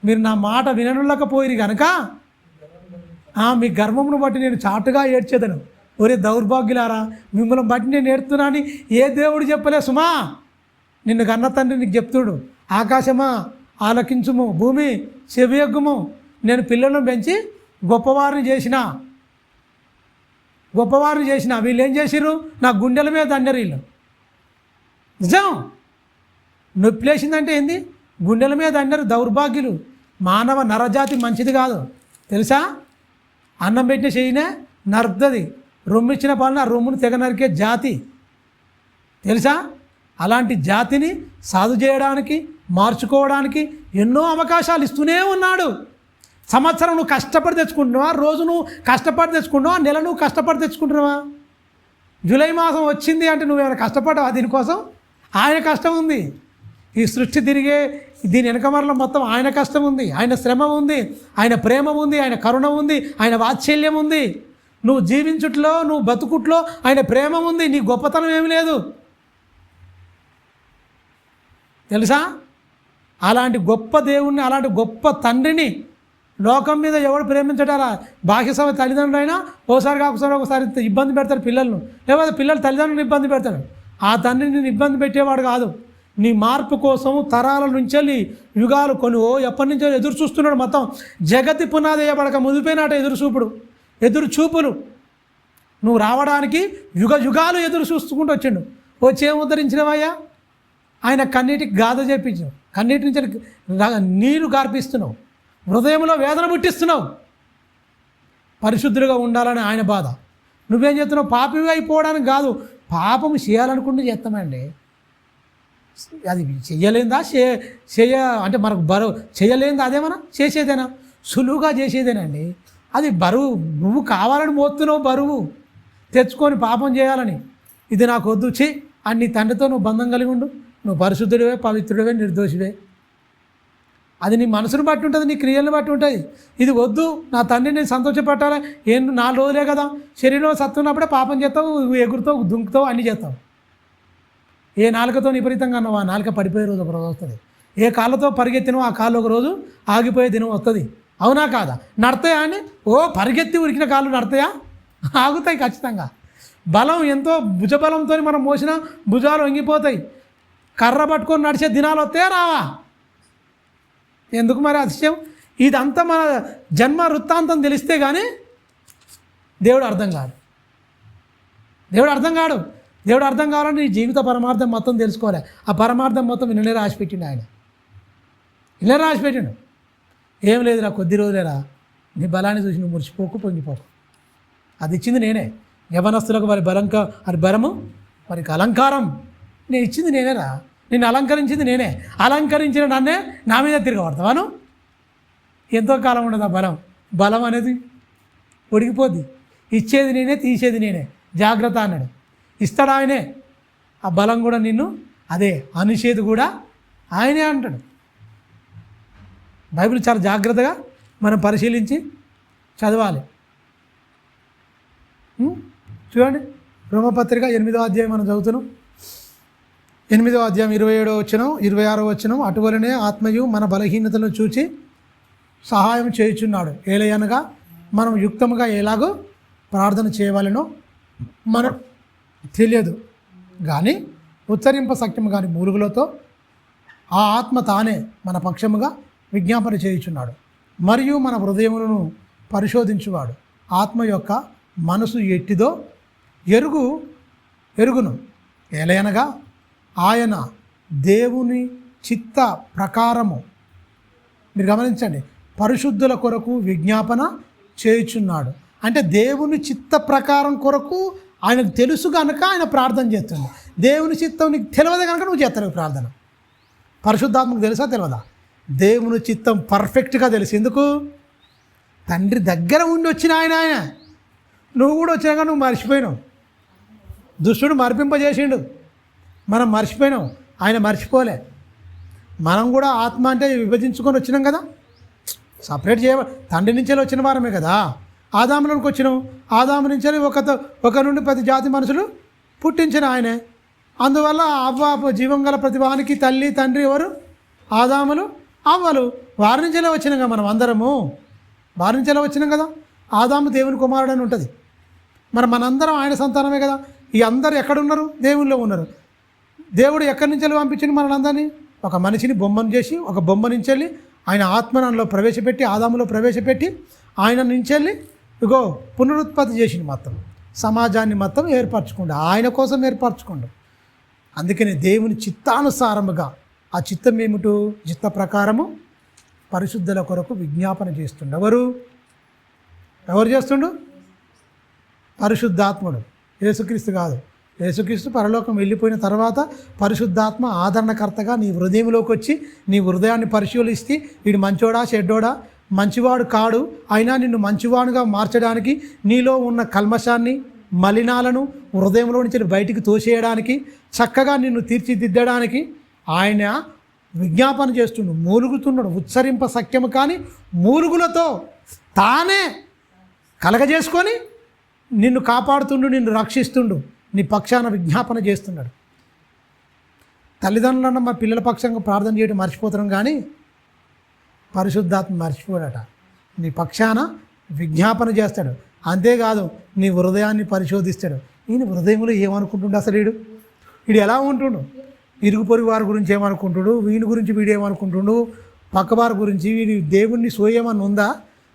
మీరు నా మాట విననులేకపోయిరు కనుక మీ గర్వమును బట్టి నేను చాటుగా ఏడ్చేదను. ఒరే దౌర్భాగ్యులారా, మిమ్మల్ని బట్టి నేను ఏడుతున్నా అని ఏ దేవుడు చెప్పలే సుమా. నిన్ను కన్న తండ్రి నీకు చెప్తుడు, ఆకాశమా ఆలకించుము, భూమి చెవియగ్గుము, నేను పిల్లలను పెంచి గొప్పవారిని చేసిన వీళ్ళు ఏం చేసిర్రు? నా గుండెల మీద దండరు వీళ్ళు. నిజం. నొప్పి లేచిందంటే ఏంది? గుండెల మీద దండరు దౌర్భాగ్యులు. మానవ నరజాతి మంచిది కాదు తెలుసా? అన్నం పెట్టిన చెయ్యినే నరుకుతుంది, రొమ్మిచ్చిన పాలన ఆ రొమ్మును తెగ నరికే జాతి తెలుసా? అలాంటి జాతిని సాధు చేయడానికి, మార్చుకోవడానికి ఎన్నో అవకాశాలు ఇస్తూనే ఉన్నాడు. సంవత్సరం నువ్వు కష్టపడి తెచ్చుకుంటున్నావా? రోజు నువ్వు కష్టపడి తెచ్చుకుంటున్నావా? నెల నువ్వు కష్టపడి తెచ్చుకుంటున్నావా? జూలై మాసం వచ్చింది అంటే నువ్వేమైనా కష్టపడ్డావా? దీనికోసం ఆయన కష్టం ఉంది. ఈ సృష్టి తిరిగే దీని వెనకమరలో మొత్తం ఆయన కష్టం ఉంది, ఆయన శ్రమ ఉంది, ఆయన ప్రేమ ఉంది, ఆయన కరుణ ఉంది, ఆయన వాత్సల్యం ఉంది. నువ్వు జీవించుట్లో, నువ్వు బతుకుట్లో ఆయన ప్రేమ ఉంది. నీ గొప్పతనం ఏమి లేదు తెలుసా? అలాంటి గొప్ప దేవుణ్ణి, అలాంటి గొప్ప తండ్రిని లోకం మీద ఎవడు ప్రేమించడారా? బాహ్య సభ తల్లిదండ్రులు అయినా ఒకసారి కాకపోతే ఒకసారి ఇబ్బంది పెడతారు పిల్లలను, లేకపోతే పిల్లలు తల్లిదండ్రులను ఇబ్బంది పెడతారు. ఆ తండ్రిని నేను ఇబ్బంది పెట్టేవాడు కాదు. నీ మార్పు కోసం తరాల నుంచి యుగాలు కొన్ని ఎప్పటి నుంచో ఎదురు చూస్తున్నాడు. మొత్తం జగతి పునాది వేయబడక ముదిపోయినట్టు ఎదురు చూపులు నువ్వు రావడానికి యుగాలు ఎదురు చూసుకుంటూ వచ్చిండు. వచ్చేం ఉద్ధరించినవయ్యా? ఆయన కన్నీటికి గాథ చెప్పించావు, కన్నీటి నుంచి నీరు గార్పిస్తున్నావు, హృదయంలో వేదన పుట్టిస్తున్నావు. పరిశుద్ధులుగా ఉండాలని ఆయన బాధ. నువ్వేం చేస్తున్నావు? పాపివి అయిపోవడానికి కాదు, పాపం చేయాలనుకుంటూ చేస్తామండి. అది చెయ్యలేందా? అంటే మనకు బరువు చేయలేందా? అదేమన్నా చేసేదేనా? సులువుగా చేసేదేనండి. అది బరువు. నువ్వు కావాలని మోస్తున్నావు బరువు తెచ్చుకొని పాపం చేయాలని. ఇది నాకు వద్దు చే అని నీ తండ్రితో నువ్వు బంధం కలిగి ఉండు. నువ్వు పరిశుద్ధుడివే, పవిత్రుడివే, నిర్దోషివే. అది నీ మనసును బట్టి ఉంటుంది, నీ క్రియలను బట్టి ఉంటుంది. ఇది వద్దు, నా తండ్రిని నేను సంతోషపెట్టాలి. 4 రోజులే కదా, శరీరంలో సత్తున్నప్పుడే పాపం చేస్తావు, ఎగురుతావు, దుంకుతావు, అన్నీ చేస్తావు. ఏ నాలుకతో విపరీతంగా అన్నావు, ఆ నాలుక పడిపోయే రోజు ఒక రోజు వస్తుంది. ఏ కాళ్ళతో పరిగెత్తినో ఆ కాళ్ళు ఒక రోజు ఆగిపోయే దినం వస్తుంది. అవునా కాదా? నడతాయా అని పరిగెత్తి ఉరికిన కాళ్ళు నడతాయా? ఆగుతాయి ఖచ్చితంగా. బలం ఎంతో భుజబలంతో మనం మోసినా భుజాలు వంగిపోతాయి. కర్ర పట్టుకొని నడిచే దినాలు వస్తాయా రావా? ఎందుకు మరి అతిశయం? ఇదంతా మన జన్మ వృత్తాంతం తెలిస్తే కానీ దేవుడు అర్థం కాడు. దేవుడు అర్థం కావాలంటే నీ జీవిత పరమార్థం మొత్తం తెలుసుకోవాలి. ఆ పరమార్థం మొత్తం నిన్నే రాసిపెట్టిండు ఆయన. ఇలా రాసిపెట్టిండు. ఏం లేదురా, కొద్ది రోజులేరా, నీ బలాన్ని చూసి నువ్వు మురిసిపోకు, పొంగిపోకు. అది ఇచ్చింది నేనే. యవనస్తులకు వారి బలము వారికి అలంకారం నేను ఇచ్చింది నేనేరా. నిన్ను అలంకరించింది నేనే. అలంకరించిన నన్నే నా మీద తిరగబడతావాను? ఎంతో కాలం ఉండదు ఆ బలం అనేది ఉడికిపోద్ది. ఇచ్చేది నేనే, తీసేది నేనే. జాగ్రత్త అన్నాడు. ఇస్తాడు ఆయనే. ఆ బలం కూడా నిన్ను అదే అనిషేది కూడా ఆయనే అంటాడు. బైబిల్ చాలా జాగ్రత్తగా మనం పరిశీలించి చదవాలి. చూడండి, రోమపత్రిక 8వ అధ్యాయం మనం చదువుతున్నాం. 8వ అధ్యాయం 27వ వచనం, 26వ వచనం. అటువలనే ఆత్మయు మన బలహీనతలను చూచి సహాయం చేయుచున్నాడు. ఏలయనగా మనం యుక్తముగా ఎలాగో ప్రార్థన చేయవలనో మనం తెలియదు కానీ ఉచ్చరింప సఖ్యము కాని మూలుగులతో ఆ ఆత్మ తానే మన పక్షముగా విజ్ఞాపన చేయుచున్నాడు. మరియు మన హృదయములను పరిశోధించువాడు ఆత్మ యొక్క మనసు ఎట్టిదో ఎరుగును. ఏలయనగా ఆయన దేవుని చిత్త ప్రకారము, మీరు గమనించండి, పరిశుద్ధుల కొరకు విజ్ఞాపన చేయుచున్నాడు. అంటే దేవుని చిత్త ప్రకారం కొరకు ఆయనకు తెలుసు కనుక ఆయన ప్రార్థన చేస్తుంది. దేవుని చిత్తం నీకు తెలియదు కనుక నువ్వు చేస్తావు ప్రార్థన. పరిశుద్ధాత్మకు తెలుసా తెలియదా? దేవుని చిత్తం పర్ఫెక్ట్గా తెలుసు. ఎందుకు? తండ్రి దగ్గర ఉండి వచ్చిన ఆయన. నువ్వు కూడా వచ్చినాక నువ్వు మర్చిపోయినావు. దుష్టుడు మరిపింపజేసిండు, మనం మర్చిపోయినాం, ఆయన మర్చిపోలే. మనం కూడా ఆత్మ అంటే విభజించుకొని వచ్చినాం కదా, సపరేట్ తండ్రి నుంచి వచ్చిన వారమే కదా. ఆదాములోకి వచ్చినాం. ఆదాము నుంచి ఒక నుండి 10 జాతి మనుషులు పుట్టించిన ఆయనే. అందువల్ల అవ్వ జీవం గల ప్రతి వానికి తల్లి తండ్రి ఎవరు? ఆదాములు అవ్వలు. వారి నుంచేలా వచ్చినాం కదా మనం అందరము, వారి నుంచేలా వచ్చినాం కదా. ఆదాము దేవుని కుమారుడు అని ఉంటుంది. మరి మనందరం ఆయన సంతానమే కదా. ఈ అందరు ఎక్కడున్నారు? దేవునిలో ఉన్నారు. దేవుడు ఎక్కడి నుంచి వెళ్ళి పంపించింది మనందరినీ? ఒక మనిషిని బొమ్మను చేసి, ఒక బొమ్మ నుంచి వెళ్ళి ఆయన ఆత్మనంలో ప్రవేశపెట్టి, ఆదాములో ప్రవేశపెట్టి, ఆయన నుంచి వెళ్ళి ఇగో పునరుత్పత్తి చేసింది. మొత్తం సమాజాన్ని మొత్తం ఏర్పరచుకోండి, ఆయన కోసం ఏర్పరచుకోండి. అందుకని దేవుని చిత్తానుసారముగా, ఆ చిత్తం ఏమిటో? చిత్త ప్రకారము పరిశుద్ధుల కొరకు విజ్ఞాపన చేస్తుండు. ఎవరు చేస్తుండు? పరిశుద్ధాత్ముడు. యేసుక్రీస్తు కాదు. యేసుక్రీస్తు పరలోకం వెళ్ళిపోయిన తర్వాత పరిశుద్ధాత్మ ఆదరణకర్తగా నీ హృదయంలోకి వచ్చి నీ హృదయాన్ని పరిశీలిస్తే వీడు మంచోడా చెడ్డోడా, మంచివాడు కాడు, అయినా నిన్ను మంచివాడుగా మార్చడానికి, నీలో ఉన్న కల్మషాన్ని మలినాలను హృదయంలో నుంచి బయటికి తోసేయడానికి, చక్కగా నిన్ను తీర్చిదిద్దడానికి ఆయన విజ్ఞాపన చేస్తుండు. మూలుగుతున్నాడు. ఉచ్చరింప సఖ్యము కానీ మూలుగులతో తానే కలగజేసుకొని నిన్ను కాపాడుతుండు, నిన్ను రక్షిస్తుండు, నీ పక్షాన విజ్ఞాపన చేస్తున్నాడు. తల్లిదండ్రులన్న మా పిల్లల పక్షంగా ప్రార్థన చేయడం మర్చిపోతున్నాం, కానీ పరిశుద్ధాత్మ మర్చిపోడట. నీ పక్షాన విజ్ఞాపన చేస్తాడు. అంతేకాదు నీ హృదయాన్ని పరిశోధిస్తాడు. ఈయన హృదయంలో ఏమనుకుంటుండు అసలు? వీడు ఎలా ఉంటుండు? ఇరుగు పొరుగు వారి గురించి ఏమనుకుంటుడు, వీని గురించి వీడు ఏమనుకుంటుండు, పక్కవారి గురించి, వీడి దేవుణ్ణి సోయేమని ఉందా,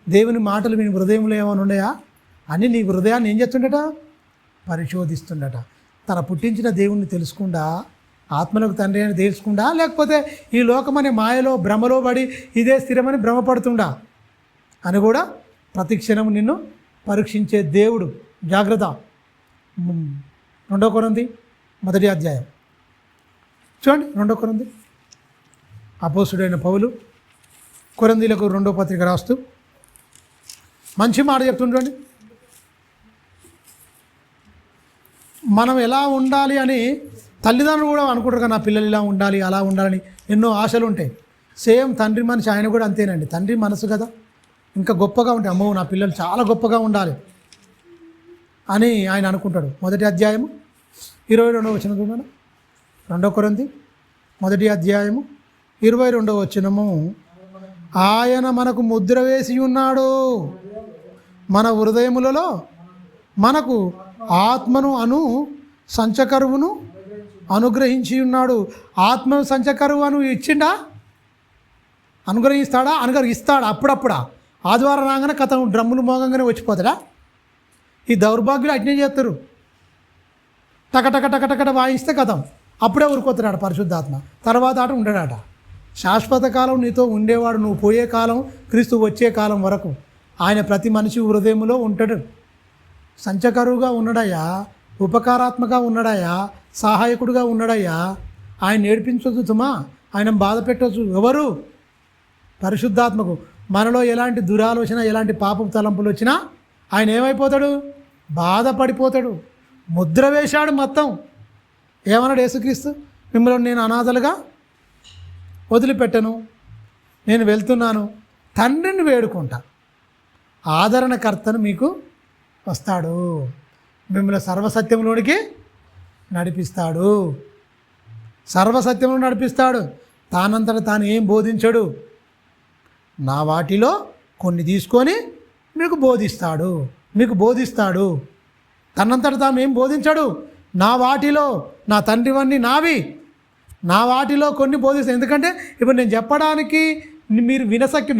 దేవుని మాటలు వీని హృదయంలో ఏమైనా ఉన్నాయా అని నీ హృదయాన్ని ఏం చేస్తుండట? పరిశోధిస్తుండట. తన పుట్టించిన దేవుణ్ణి తెలుసుకుండా, ఆత్మలకు తండ్రి అని తెలుసుకుండా, లేకపోతే ఈ లోకమనే మాయలో భ్రమలో పడి ఇదే స్థిరమని భ్రమపడుతుండా అని కూడా ప్రతి క్షణం నిన్ను పరీక్షించే దేవుడు. జాగ్రత్త. 2 కొరింథీ 1వ అధ్యాయం చూడండి. 2 కొరింథీ అపోస్తుడైన పౌలు కొరింథీలకు 2వ పత్రిక రాస్తూ మంచి మాట చెప్తుండండి. మనం ఎలా ఉండాలి అని తల్లిదండ్రులు కూడా అనుకుంటారు కదా, నా పిల్లలు ఇలా ఉండాలి అలా ఉండాలని ఎన్నో ఆశలు ఉంటాయి. సేమ్ తండ్రి మనిషి ఆయన కూడా అంతేనండి. తండ్రి మనసు కదా, ఇంకా గొప్పగా ఉంటాయి. అమ్మో నా పిల్లలు చాలా గొప్పగా ఉండాలి అని ఆయన అనుకుంటాడు. 1వ అధ్యాయము 22వ వచనం చూడండి. 2 కొరింథీ 1వ అధ్యాయము 22వ వచనము. ఆయన మనకు ముద్ర వేసి ఉన్నాడు, మన హృదయములలో మనకు ఆత్మను సంచకరువును అనుగ్రహించి ఉన్నాడు. ఆత్మ సంచకరువు అను ఇచ్చిండా? అనుగ్రహిస్తాడా? అనుగ్రహిస్తాడా? అప్పుడప్పుడా? ఆదివారం రాగానే కథ డ్రమ్ములు మోగంగానే వచ్చిపోతాడా? ఈ దౌర్భాగ్యులు అట్నే చేస్తారు. టకటక వాయిస్తే కథం అప్పుడే ఊరుకోతాడు పరిశుద్ధాత్మ. తర్వాత ఆట ఉండడాట. శాశ్వత కాలం నీతో ఉండేవాడు. నువ్వు పోయే కాలం, క్రీస్తు వచ్చే కాలం వరకు ఆయన ప్రతి మనిషి హృదయంలో ఉంటాడు. సంచకరువుగా ఉన్నాడయ్యా, ఉపకారాత్మగా ఉన్నాడయ్యా, సహాయకుడుగా ఉన్నాడయ్యా. ఆయన నేర్పించవచ్చు సుమా, ఆయన బాధ పెట్టవచ్చు. ఎవరు? పరిశుద్ధాత్మకు. మనలో ఎలాంటి దురాలోచన, ఎలాంటి పాపపు తలంపులు వచ్చినా ఆయన ఏమైపోతాడు? బాధపడిపోతాడు. ముద్ర వేశాడు మొత్తం. ఏమన్నాడు యేసుక్రీస్తు? మిమ్మల్ని నేను అనాథలుగా వదిలిపెట్టను, నేను వెళ్తున్నాను, తండ్రిని వేడుకుంటా, ఆదరణకర్తను మీకు వస్తాడు, మిమ్మల్ని సర్వసత్యంలోనికి నడిపిస్తాడు. సర్వసత్యంలో నడిపిస్తాడు. తానంతట తాను ఏం బోధించడు. నా వాటిలో కొన్ని తీసుకొని మీకు బోధిస్తాడు. తనంతట తాను ఏం బోధించాడు? నా వాటిలో, నా తండ్రివన్నీ నావి, నా వాటిలో కొన్ని బోధిస్తాడు. ఎందుకంటే ఇప్పుడు నేను చెప్పడానికి మీరు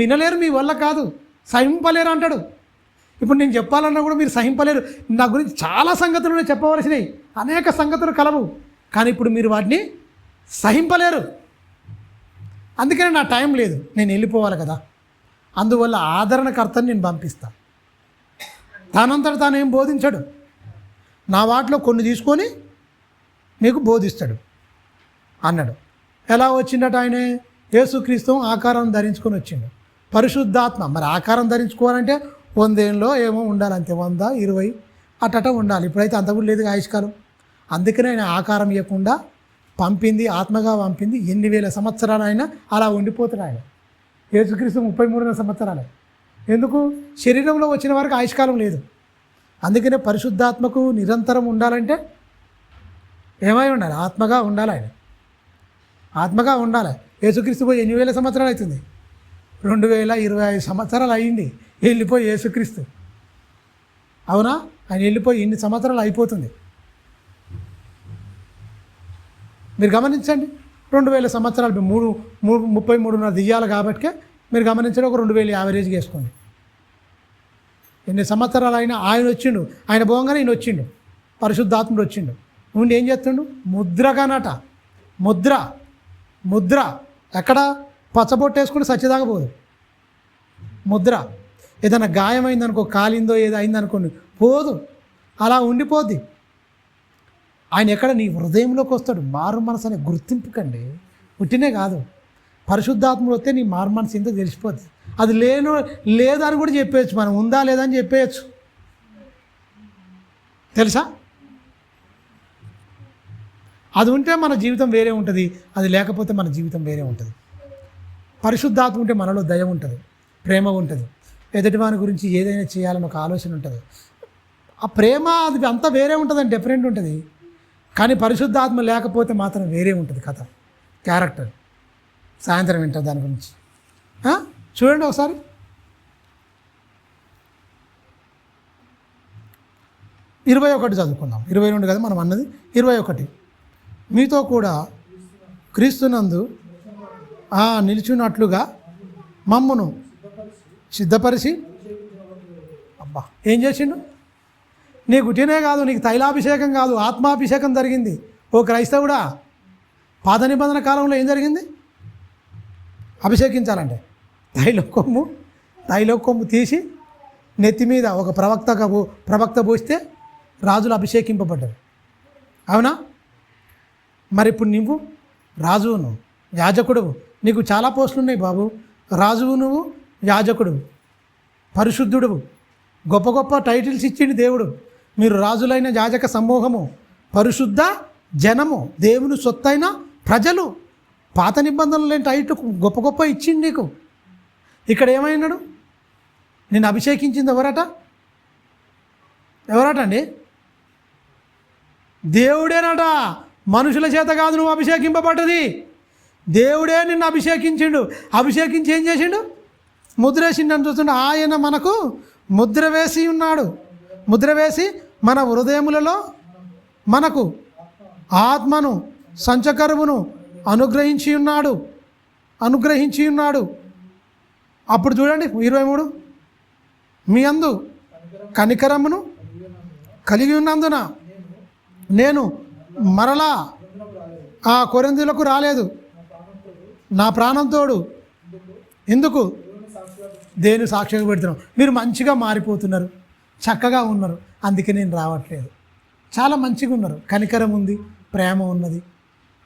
వినలేరు, మీ వల్ల కాదు, సహింపలేరు అంటాడు. ఇప్పుడు నేను చెప్పాలన్నా కూడా మీరు సహింపలేరు. నా గురించి చాలా సంగతులు చెప్పవలసినవి, అనేక సంగతులు కలవు, కానీ ఇప్పుడు మీరు వాటిని సహింపలేరు. అందుకనే నా టైం లేదు, నేను వెళ్ళిపోవాలి కదా. అందువల్ల ఆదరణకర్తని నేను పంపిస్తాను. తానంతట తాను ఏం బోధించాడు. నా వాటిలో కొన్ని తీసుకొని మీకు బోధిస్తాడు అన్నాడు. ఎలా వచ్చిందట? ఆయనే యేసుక్రీస్తు ఆకారం ధరించుకొని వచ్చిండు. పరిశుద్ధాత్మ. మరి ఆకారం ధరించుకోవాలంటే 100 ఏళ్ళలో ఏమో ఉండాలి, అంతే 100, 20 అట్టట ఉండాలి. ఇప్పుడైతే అంత కూడా లేదు ఆయుష్కాలం. అందుకనే ఆయన ఆకారం ఇవ్వకుండా పంపింది, ఆత్మగా పంపింది. ఎన్ని వేల సంవత్సరాలు అయినా అలా ఉండిపోతాడు ఆయన. యేసుక్రీస్తు 33 సంవత్సరాలే. ఎందుకు? శరీరంలో వచ్చిన వరకు ఆయుష్కాలం లేదు. అందుకనే పరిశుద్ధాత్మకు నిరంతరం ఉండాలంటే ఏమై ఉండాలి? ఆత్మగా ఉండాలి. ఆయన ఆత్మగా ఉండాలి. యేసుక్రీస్తు పోయి ఎన్ని వేల సంవత్సరాలు అవుతుంది? 2025 సంవత్సరాలు అయ్యింది వెళ్ళిపోయి యేసుక్రీస్తు. అవునా? ఆయన వెళ్ళిపోయి ఇన్ని సంవత్సరాలు అయిపోతుంది. మీరు గమనించండి. 2000 సంవత్సరాలు 33 దియ్యాలు కాబట్టి మీరు గమనించండి. ఒక 2000 యావరేజ్గా వేసుకోండి. ఎన్ని సంవత్సరాలు అయినా ఆయన వచ్చిండు. ఆయన పోగానే ఈయన వచ్చిండు. పరిశుద్ధాత్ముడు వచ్చిండు. ఉండి ఏం చేస్తుండు? ముద్రగానట. ముద్ర ఎక్కడ? పచ్చబొట్టు వేసుకుంటే సచ్చిదాకపోదు. ముద్ర. ఏదైనా గాయమైందనుకో, కాలిందో ఏదో అయిందనుకోండి, పోదు, అలా ఉండిపోద్ది. ఆయన ఎక్కడ? నీ హృదయంలోకి వస్తాడు. మారు మనసు అనే గుర్తింపుకండి. పుట్టినే కాదు, పరిశుద్ధాత్ముడు వస్తే నీ మారు మనసు ఇంత తెలిసిపోద్ది. అది లేదని కూడా చెప్పేయచ్చు మనం. ఉందా లేదా అని చెప్పేయచ్చు. తెలుసా? అది ఉంటే మన జీవితం వేరే ఉంటుంది, అది లేకపోతే మన జీవితం వేరే ఉంటుంది. పరిశుద్ధాత్మ ఉంటే మనలో దయ ఉంటుంది, ప్రేమ ఉంటుంది, ఎదుటివాని గురించి ఏదైనా చేయాలని ఒక ఆలోచన ఉంటుంది. ఆ ప్రేమ అది అంతా వేరే ఉంటుందని డిఫరెంట్ ఉంటుంది. కానీ పరిశుద్ధాత్మ లేకపోతే మాత్రం వేరే ఉంటుంది కథ, క్యారెక్టర్. సాయంత్రం వింటారు దాని గురించి. చూడండి ఒకసారి. 21 చదువుకుందాం. 22 కదా మనం అన్నది. 21 మీతో కూడా క్రీస్తునందు నిలిచినట్లుగా మమ్మును సిద్ధపరిచి. అబ్బా, ఏం చేసిండు? నీకు గుటినే కాదు, నీకు తైలాభిషేకం కాదు, ఆత్మాభిషేకం జరిగింది. ఓ క్రైస్తవుడా, పాత నిబంధన కాలంలో ఏం జరిగింది? అభిషేకించాలంటే తైల కొమ్ము తీసి నెత్తి మీద ఒక ప్రవక్త పోస్తే రాజులు అభిషేకింపబడ్డారు. అవునా? మరి ఇప్పుడు నువ్వు రాజువును, యాజకుడువు. నీకు చాలా పోస్టులు ఉన్నాయి బాబు. రాజువు నువ్వు, యాజకుడువు, పరిశుద్ధుడువు. గొప్ప గొప్ప టైటిల్స్ ఇచ్చిండు దేవుడు. మీరు రాజులైన యాజక సమూహము, పరిశుద్ధ జనము, దేవుని సొత్తైన ప్రజలు. పాత నిబంధనలు లేని టైటిల్ గొప్ప గొప్ప ఇచ్చిండు నీకు. ఇక్కడ ఏమైనాడు? నేను అభిషేకించింది ఎవరట అండి? దేవుడేనట. మనుషుల చేత కాదు నువ్వు అభిషేకింపబడ్డది. దేవుడే నిన్ను అభిషేకించిండు. అభిషేకించి ఏం చేసిండు? ముద్ర వేసిండు. చూస్తుండే ఆయన మనకు ముద్ర వేసి ఉన్నాడు. ముద్ర వేసి మన హృదయములలో మనకు ఆత్మను, సంచకరువును అనుగ్రహించి ఉన్నాడు. అప్పుడు చూడండి 23 మీ అందు కనికరమును కలిగి ఉన్నందున నేను మరలా ఆ కొరింథీయులకు రాలేదు, నా ప్రాణం తోడు. ఎందుకు? దేని సాక్ష్యం పెడుతున్నాం. మీరు మంచిగా మారిపోతున్నారు, చక్కగా ఉన్నారు, అందుకే నేను రావట్లేదు. చాలా మంచిగా ఉన్నారు, కనికరం ఉంది, ప్రేమ ఉన్నది,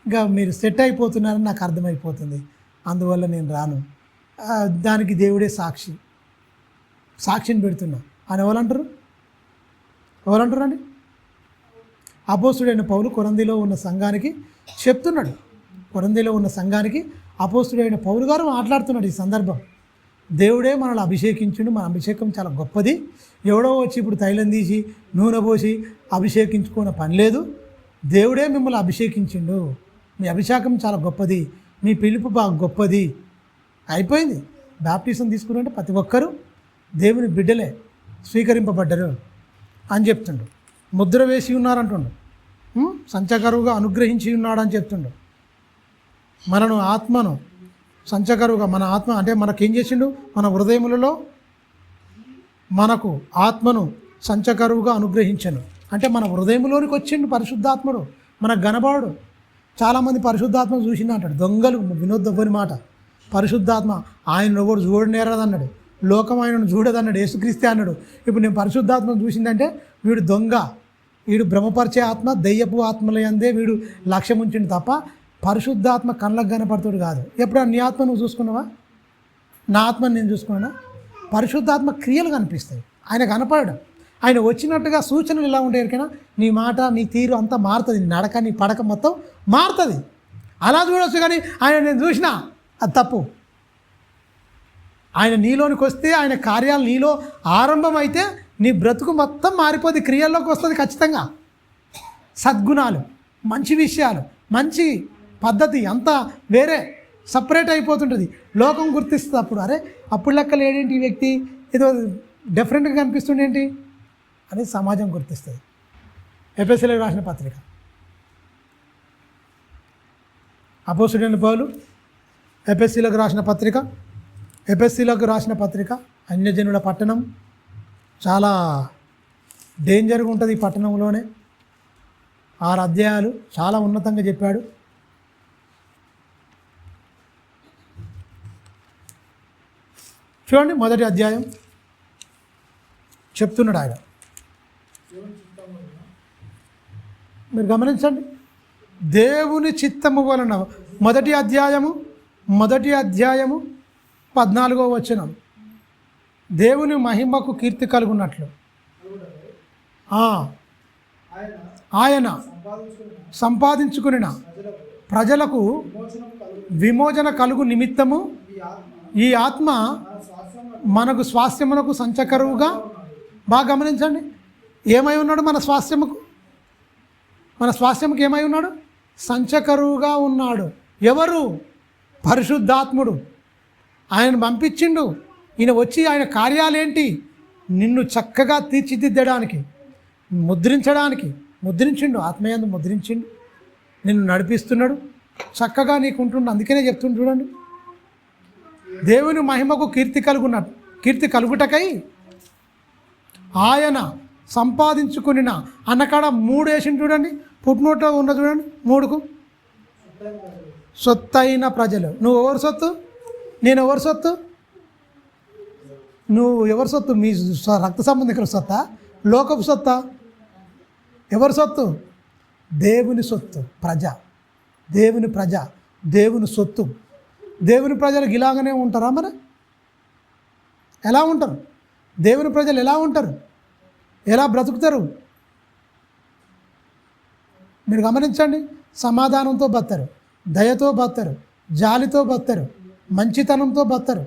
ఇంకా మీరు సెట్ అయిపోతున్నారని నాకు అర్థమైపోతుంది, అందువల్ల నేను రాను. దానికి దేవుడే సాక్షిని పెడుతున్నా అని ఎవరంటారు అండి? అపోస్తుడైన పౌలు కొరింథీలో ఉన్న సంఘానికి చెప్తున్నాడు. కొరింథీలో ఉన్న సంఘానికి అపోస్తుడైన పౌలు గారు మాట్లాడుతున్నాడు. ఈ సందర్భం దేవుడే మనల్ని అభిషేకించుండు. మన అభిషేకం చాలా గొప్పది. ఎవడో వచ్చి ఇప్పుడు తైలం తీసి నూనె పోసి అభిషేకించుకునే పని లేదు. దేవుడే మిమ్మల్ని అభిషేకించిండు. మీ అభిషేకం చాలా గొప్పది, మీ పిలుపు బాగా గొప్పది. అయిపోయింది. బాప్టిజం తీసుకున్నట్టే ప్రతి ఒక్కరూ దేవుని బిడ్డలే, స్వీకరింపబడ్డరు అని చెప్తుండు. ముద్ర వేసి ఉన్నారంటుండు. సంచకరువుగా అనుగ్రహించి ఉన్నాడని చెప్తుండు. మనను ఆత్మను సంచకరువుగా, మన ఆత్మ అంటే మనకేం చేసిండు? మన హృదయములలో మనకు ఆత్మను సంచకరువుగా అనుగ్రహించను. అంటే మన హృదయంలోనికి వచ్చిండు పరిశుద్ధాత్ముడు, మనకు గనబాడు. చాలామంది పరిశుద్ధాత్మ చూసిండు అంటాడు. దొంగలు వినోద్దవ్వని మాట. పరిశుద్ధాత్మ ఆయన ఎవడు చూడనేరదన్నాడు, లోకం ఆయనను చూడదన్నాడు, యేసుక్రీస్తే అన్నాడు. ఇప్పుడు నేను పరిశుద్ధాత్మను చూసిందంటే వీడు దొంగ, వీడు భ్రమపరిచే ఆత్మ, దయ్యపు ఆత్మలందే వీడు లక్ష్యం ఉంచిండు తప్ప పరిశుద్ధాత్మ కళ్ళకు కనపడుతాడు కాదు. ఎప్పుడన్నా నీ ఆత్మ నువ్వు చూసుకున్నావా? నా ఆత్మని నేను చూసుకున్నా? పరిశుద్ధాత్మ క్రియలు కనిపిస్తాయి, ఆయన కనపడడం. ఆయన వచ్చినట్టుగా సూచనలు ఎలా ఉంటాయి ఎరికైనా? నీ మాట, నీ తీరు అంతా మారుతుంది, నీ నడక, నీ పడక మొత్తం మారుతుంది. అలా చూడవచ్చు. కానీ ఆయన నేను చూసినా అది తప్పు. ఆయన నీలోనికి వస్తే, ఆయన కార్యాలు నీలో ఆరంభమైతే నీ బ్రతుకు మొత్తం మారిపోతుంది, క్రియల్లోకి వస్తుంది ఖచ్చితంగా. సద్గుణాలు మంచి విషయాలు, మంచి పద్ధతి అంతా వేరే సపరేట్ అయిపోతుంటుంది. లోకం గుర్తిస్తుంది అప్పుడు, అరే అప్పుడు లెక్కలు ఏంటి ఈ వ్యక్తి ఏదో డిఫరెంట్గా కనిపిస్తుండేంటి అని సమాజం గుర్తిస్తుంది. ఎఫెసీయులకు రాసిన పత్రిక, అపోస్తలుడైన పౌలు ఎఫెసీయులకు రాసిన పత్రిక అన్యజనుల పట్టణం, చాలా డేంజర్గా ఉంటుంది ఈ పట్టణంలోనే. 6 అధ్యాయాలు చాలా ఉన్నతంగా చెప్పాడు. చూడండి, 1వ అధ్యాయం చెప్తున్నాడు ఆయన. మీరు గమనించండి, దేవుని చిత్తము వలన 1వ అధ్యాయము 14వ వచనం, దేవుని మహిమకు కీర్తి కలుగున్నట్లు ఆయన సంపాదించుకున్న ప్రజలకు విమోచన కలుగు నిమిత్తము ఈ ఆత్మ మనకు స్వాస్థ్యమునకు సంచకరువుగా. బాగా గమనించండి, ఏమై ఉన్నాడు మన స్వాస్థ్యముకి ఏమై ఉన్నాడు? సంచకరువుగా ఉన్నాడు. ఎవరు? పరిశుద్ధాత్ముడు. ఆయన పంపించిండు. ఈయన వచ్చి ఆయన కార్యాలేంటి? నిన్ను చక్కగా తీర్చిదిద్దడానికి, ముద్రించిండు. ఆత్మయందు ముద్రించిండు, నిన్ను నడిపిస్తున్నాడు, చక్కగా నీకుంటుండు. అందుకనే చెప్తుండు చూడండి, దేవుని మహిమకు కీర్తి కలుగుటకై ఆయన సంపాదించుకుని అన్నకాడ 3 వేసిండు చూడండి, పుట్టినోట ఉన్న చూడండి 3కు. సొత్తైన ప్రజలు. నువ్వు ఎవరు సొత్తు? నేను ఎవరు సొత్తు? నువ్వు ఎవరు సొత్తు? మీ రక్త సంబంధికుల సొత్తా, లోకపు సొత్తా? ఎవరు సొత్తు? దేవుని సొత్తు. దేవుని ప్రజ, దేవుని సొత్తు. దేవుని ప్రజలకు ఇలాగనే ఉంటారా? మరి ఎలా ఉంటారు? దేవుని ప్రజలు ఎలా ఉంటారు? ఎలా బ్రతుకుతారు? మీరు గమనించండి, సమాధానంతో బతరు, దయతో బతరు, జాలితో బతరు, మంచితనంతో బతరు.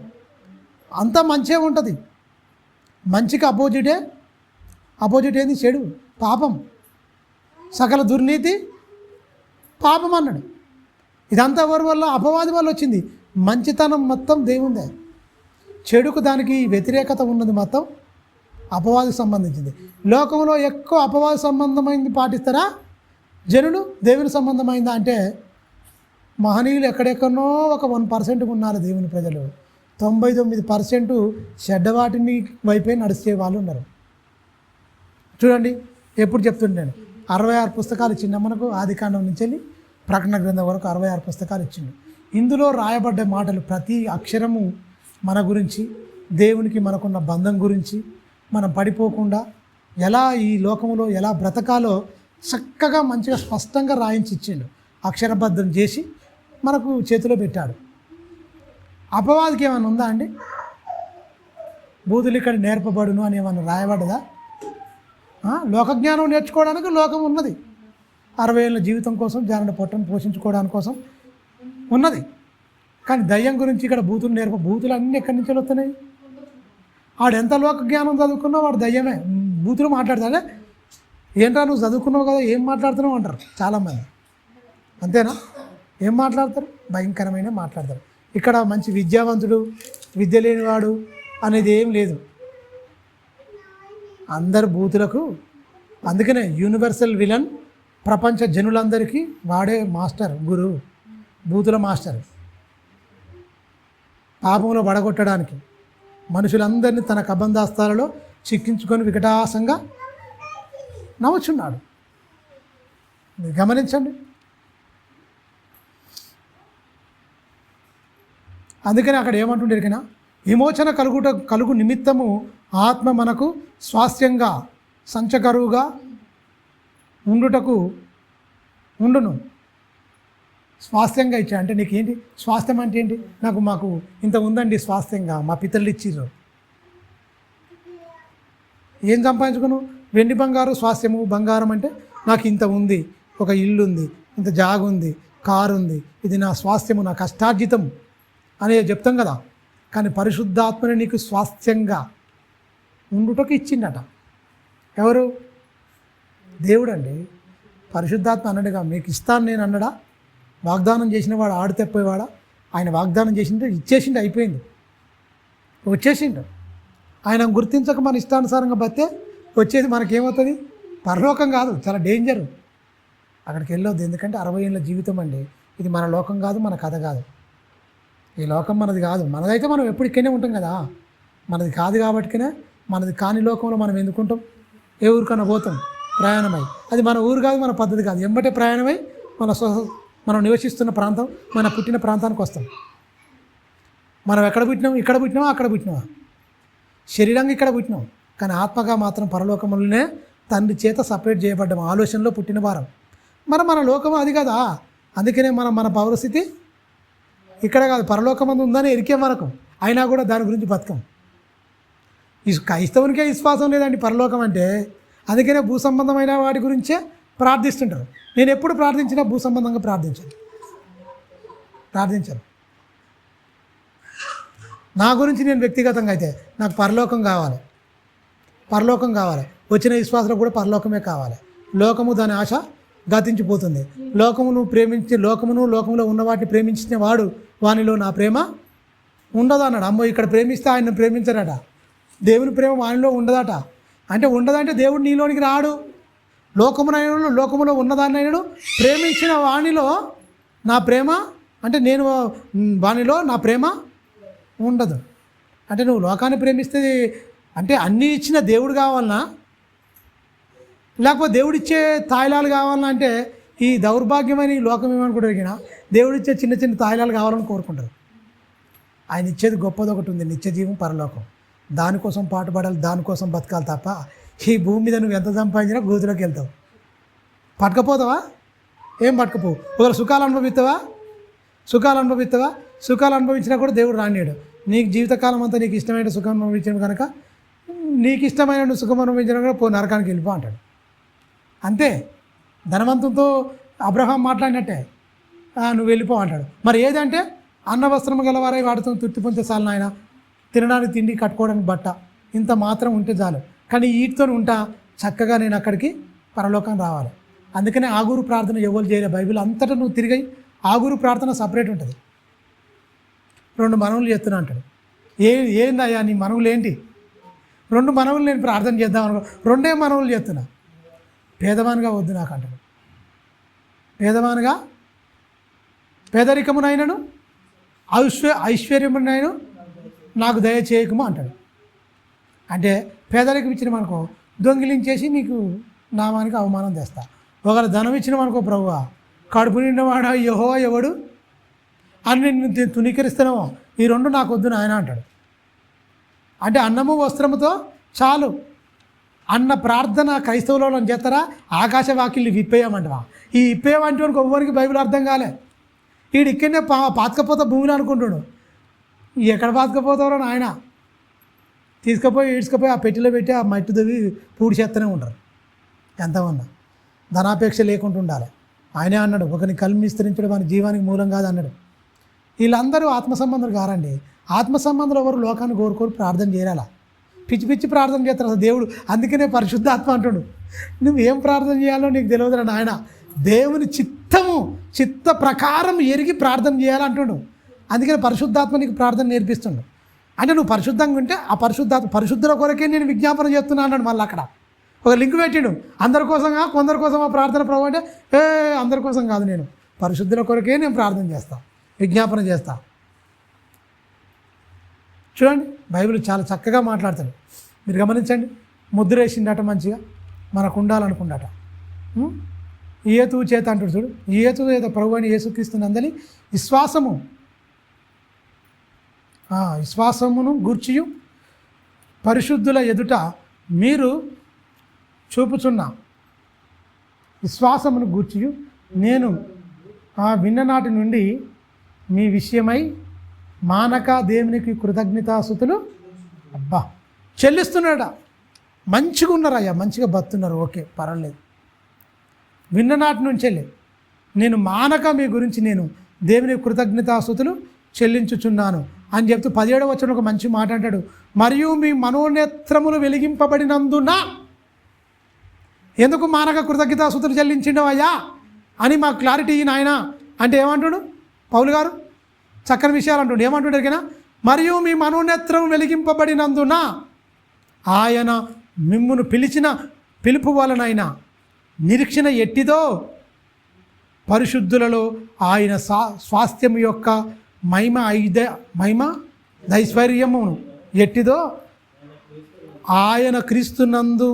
అంతా మంచే ఉంటుంది. మంచికి అపోజిట్ ఏంది? చెడు, పాపం. సకల దుర్నీతి పాపం అన్నాడు. ఇదంతా ఎవరి వల్ల? అపవాది వల్ల వచ్చింది. మంచితనం మొత్తం దేవుందే, చెడుకు దానికి వ్యతిరేకత ఉన్నది మొత్తం అపవాదికి సంబంధించింది. లోకంలో ఎక్కువ అపవాది సంబంధమైంది పాటిస్తారా జనులు? దేవుని సంబంధమైందా అంటే మహనీయులు ఎక్కడెక్కడనో ఒక 1% ఉన్నారు దేవుని ప్రజలు. 99% చెడ్డవాటిని వైపే నడిచే వాళ్ళు ఉన్నారు. చూడండి, ఎప్పుడు చెప్తుండే నేను, 66 పుస్తకాలు ఇచ్చిండు మనకు. ఆదికాండం నుంచి వెళ్ళి ప్రకటన గ్రంథం వరకు 66 పుస్తకాలు ఇచ్చిండు. ఇందులో రాయబడ్డ మాటలు ప్రతి అక్షరము మన గురించి, దేవునికి మనకున్న బంధం గురించి, మనం పడిపోకుండా ఎలా ఈ లోకంలో ఎలా బ్రతకాలో చక్కగా మంచిగా స్పష్టంగా రాయించి ఇచ్చిండు. అక్షరబద్ధం చేసి మనకు చేతిలో పెట్టాడు. అపవాదికి ఏమైనా ఉందా అండి? బూతులు ఇక్కడ నేర్పబడును అని ఏమన్నా రాయబడ్డదా? లోకజ్ఞానం నేర్చుకోవడానికి లోకం ఉన్నది. 60 ఏళ్ళ జీవితం కోసం, జానడ పొట్టను పోషించుకోవడానికి కోసం ఉన్నది. కానీ దయ్యం గురించి ఇక్కడ బూతులు అన్నీ ఎక్కడి నుంచి వస్తున్నాయి? వాడు ఎంత లోక జ్ఞానం చదువుకున్నా వాడు దయ్యమే. బూతులు మాట్లాడతాడే, ఏంట్రా నువ్వు చదువుకున్నావు కదా, ఏం మాట్లాడుతున్నావు అంటారు చాలామంది. అంతేనా? ఏం మాట్లాడతారు? భయంకరమైన మాట్లాడతారు. ఇక్కడ మంచి విద్యావంతుడు, విద్య లేనివాడు అనేది ఏం లేదు. అందరు బూతులకు. అందుకనే యూనివర్సల్ విలన్, ప్రపంచ జనులందరికీ వాడే మాస్టర్, గురువు, బూతుల మాస్టర్. పాపంలో పడగొట్టడానికి మనుషులందరినీ తన కబంధాస్తాలలో చిక్కించుకొని వికటాసంగా నవ్వుచున్నాడు. మీరు గమనించండి. అందుకని అక్కడ ఏమంటుండే ఎరికినా, విమోచన కలుగు నిమిత్తము ఆత్మ మనకు స్వాస్థ్యంగా సంచకరువుగా ఉండును. స్వాస్థ్యంగా ఇచ్చా అంటే నీకు ఏంటి స్వాస్థ్యం అంటే ఏంటి? మాకు ఇంత ఉందండి స్వాస్థ్యంగా, మా పితరులు ఇచ్చిర్రు. ఏం సంపాదించుకున్నావు? వెండి బంగారు స్వాస్థ్యము. బంగారం అంటే నాకు ఇంత ఉంది, ఒక ఇల్లు ఉంది, ఇంత జాగు ఉంది, కారు ఉంది, ఇది నా స్వాస్థ్యము, నా కష్టార్జితం అని చెప్తాం కదా. కానీ పరిశుద్ధాత్మని నీకు స్వాస్థ్యంగా ఉండుటకు ఇచ్చిండట. ఎవరు? దేవుడు అండి. పరిశుద్ధాత్మ అన్నాడుగా, మీకు ఇస్తాను నేను అన్నాడా? వాగ్దానం చేసిన వాడు ఆడు తప్పిపోయేవాడా? ఆయన వాగ్దానం చేసింటే ఇచ్చేసిండు, అయిపోయింది, వచ్చేసిండు. ఆయన గుర్తించక మన ఇష్టానుసారంగా బతే వచ్చేది మనకేమవుతుంది? పరలోకం కాదు, చాలా డేంజరు. అక్కడికి వెళ్ళొద్దు. ఎందుకంటే 60 ఏళ్ళ జీవితం అండి. ఇది మన లోకం కాదు, మన కథ కాదు. ఈ లోకం మనది కాదు. మనదైతే మనం ఎప్పుడు ఇక్కడనే ఉంటాం కదా. మనది కాదు కాబట్టినే, మనది కాని లోకంలో మనం ఎందుకుంటాం? ఏ ఊరికన్నా పోతాం ప్రయాణమై. అది మన ఊరు కాదు, మన పద్ధతి కాదు. ఎంబటే ప్రయాణమై మనం నివసిస్తున్న ప్రాంతం, మన పుట్టిన ప్రాంతానికి వస్తాం. మనం ఎక్కడ పుట్టినాం? ఇక్కడ పుట్టినావా, అక్కడ పుట్టినావా? శరీరంగా ఇక్కడ పుట్టినాం, కానీ ఆత్మగా మాత్రం పరలోకములనే తండ్రి చేత సపరేట్ చేయబడ్డాం. ఆలోచనలో పుట్టిన వారం. మన లోకం అది కదా. అందుకనే మన పౌరస్థితి ఇక్కడ కాదు, పరలోకమందు ఉందని ఎరికే మనకు. అయినా కూడా దాని గురించి బతకం. క్రైస్తవునికే విశ్వాసం లేదండి పరలోకం అంటే. అందుకనే భూ సంబంధమైన వాటి గురించే ప్రార్థిస్తుంటారు. నేను ఎప్పుడు ప్రార్థించినా భూ సంబంధంగా ప్రార్థించాను. నా గురించి నేను వ్యక్తిగతంగా అయితే నాకు పరలోకం కావాలి. వచ్చిన విశ్వాసంలో కూడా పరలోకమే కావాలి. లోకము దాని ఆశ గతించిపోతుంది. లోకమును లోకములో ఉన్న వాటిని ప్రేమించిన వాడు వానిలో నా ప్రేమ ఉండదు అన్నాడు. అమ్మో, ఇక్కడ ప్రేమిస్తే ఆయన ప్రేమించడట. దేవుని ప్రేమ వానిలో ఉండదట. అంటే ఉండదంటే దేవుడు నీలోనికి రాడు. లోకములో ఉన్నదాన్నైనాడు ప్రేమించిన వానిలో నా ప్రేమ, అంటే నేను వానిలో నా ప్రేమ ఉండదు. అంటే నువ్వు లోకాన్ని ప్రేమిస్తే అంటే అన్నీ ఇచ్చిన దేవుడు కావాలన్నా, లేకపోతే దేవుడిచ్చే తాయిలాలు కావాలన్నా, అంటే ఈ దౌర్భాగ్యమైన ఈ లోకం ఏమనుకుంటారు, దేవుడిచ్చే చిన్న చిన్న తాయిలాలు కావాలని కోరుకుంటారు. ఆయన ఇచ్చేది గొప్పది ఒకటి ఉంది, నిత్య జీవం, పరలోకం. దానికోసం పాటుపడాలి, దానికోసం బతకాలి తప్ప ఈ భూమి మీద నువ్వు ఎంత సంపాదించినా గోతులోకి వెళ్తావు. పట్టుకపోతావా? ఏం పట్టుకపోవు. ఒకవేళ సుఖాలు అనుభవించినా కూడా దేవుడు రానియాడు. నీకు జీవితకాలం అంతా నీకు ఇష్టమైన సుఖం అనుభవించడం కనుక నీకు ఇష్టమైన సుఖం అనుభవించడం కూడా నరకానికి వెళ్ళిపో అంటాడు. అంతే. ధనవంతంతో అబ్రహాం మాట్లాడినట్టే, నువ్వు వెళ్ళిపో అంటాడు. మరి ఏదంటే అన్న వస్త్రం గలవారై వాటితో తృప్తి పొందితే చాలు నాయన, తినడానికి తిండి, కట్టుకోవడానికి బట్ట, ఇంత మాత్రం ఉంటే చాలు. కానీ వీటితో ఉంటా చక్కగా నేను అక్కడికి పరలోకం రావాలి. అందుకనే ఆగూరు ప్రార్థన ఎవరు చేయలే. బైబిల్ అంతటా నువ్వు తిరిగి ఆగూరు ప్రార్థన సపరేట్ ఉంటుంది. 2 మనవులు చేస్తున్నా అంటాడు. ఏందయ్యా నీ మనవులు ఏంటి? 2 మనవులు నేను ప్రార్థన చేద్దాం అనుకో, 2 మనవులు చేస్తున్నా. పేదవానిగా వద్దు నాకు అంటాడు. పేదరికమునైనను ఐశ్వర్యమునైనా నాకు దయచేయకము అంటాడు. అంటే పేదరికం ఇచ్చిన మనకు దొంగిలించేసి నీకు నామానికి అవమానం తెస్తా. ఒకవేళ ధనం ఇచ్చిన మనకో, ప్రభువా కడుపు నిండినవాడా యెహోవా ఎవడు అని నేను తునీకరిస్తున్నామో, ఈ 2 నాకు వద్దు నాయన అంటాడు. అంటే అన్నము వస్త్రముతో చాలు అన్న ప్రార్థన క్రైస్తవులలో చేస్తారా? ఆకాశ వాకిల్ని విప్పేయమంటవా? ఈ విప్పేయమంటే ఒవ్వరికి బైబిల్ అర్థం కాలే. వీడు ఇక్కడనే పాతకపోతా భూమిని అనుకుంటాడు. ఎక్కడ పాతకపోతారో ఆయన తీసుకుపోయి ఆ పెట్టిలో పెట్టి ఆ మట్టి దవ్వి పూడి చేస్తూనే ఉంటారు. ఎంతమన్నా ధనాపేక్ష లేకుండా ఉండాలి. ఆయనే అన్నాడు, ఒకరిని కళ్ళు విస్తరించడం మన జీవానికి మూలం కాదు అన్నాడు. వీళ్ళందరూ ఆత్మ సంబంధాలు కారండి. ఆత్మ సంబంధాలు ఎవరు లోకాన్ని కోరుకోరు ప్రార్థన చేయాలా? పిచ్చి ప్రార్థన చేస్తారు అసలు దేవుడు. అందుకనే పరిశుద్ధాత్మ అంటాడు, నువ్వు ఏం ప్రార్థన చేయాలో నీకు తెలియదురా నాయన. దేవుని చిత్త ప్రకారం ఎరిగి ప్రార్థన చేయాలంటున్నాడు. అందుకని పరిశుద్ధాత్మ నీకు ప్రార్థన నేర్పిస్తుండు. అంటే నువ్వు పరిశుద్ధంగా ఉంటే ఆ పరిశుద్ధుల కొరకే నేను విజ్ఞాపన చేస్తున్నా అన్నాడు. మళ్ళీ అక్కడ ఒక లింక్ పెట్టిండు, అందరి కోసంగా కొందరి కోసం ఆ ప్రార్థన ప్రభు అంటే అందరి కోసం కాదు, నేను పరిశుద్ధుల కొరకే నేను ప్రార్థన చేస్తాను, విజ్ఞాపన చేస్తా. చూడండి బైబిల్ చాలా చక్కగా మాట్లాడతాడు. మీరు గమనించండి, ముద్ర వేసిండట మంచిగా మనకు ఉండాలనుకుండాట. ఈ ఏతు చేత అంటాడు చూడు, ఈ ఏతు చేత ప్రభు అని యేసుక్రీస్తుని అందలి విశ్వాసమును గూర్చియు పరిశుద్ధుల ఎదుట మీరు చూపుచున్న విశ్వాసమును గూర్చియు నేను విన్ననాటి నుండి మీ విషయమై మానక దేవునికి కృతజ్ఞతాస్తుతులు చెల్లిస్తున్నాడా. మంచిగా ఉన్నారయ్యా, మంచిగా బతున్నారు, ఓకే పర్వాలేదు. విన్ననాటి నుంచి నేను మానక మీ గురించి నేను దేవునికి కృతజ్ఞతాస్తుతులు చెల్లించుచున్నాను అని చెప్తూ 17వ వచనం ఒక మంచి మాట అంటాడు, మరియు మీ మనోనేత్రములు వెలిగింపబడినందున ఎందుకు మానక కృతజ్ఞతాస్తుతులు చెల్లించిండవు అయ్యా అని మాకు క్లారిటీ నాయన అంటే ఏమంటుడు పౌలు గారు? చక్కని విషయాలు అంటుండు. ఏమంటుండే కదా, మరియు మీ మనోనేత్రం వెలిగింపబడినందున ఆయన మిమ్మును పిలిచిన పిలుపు వలనైనా నిరీక్షణ ఎట్టిదో పరిశుద్ధులలో ఆయన స్వాస్థ్యం యొక్క మహిమ దైశ్వర్యమును ఎట్టిదో ఆయన క్రీస్తునందు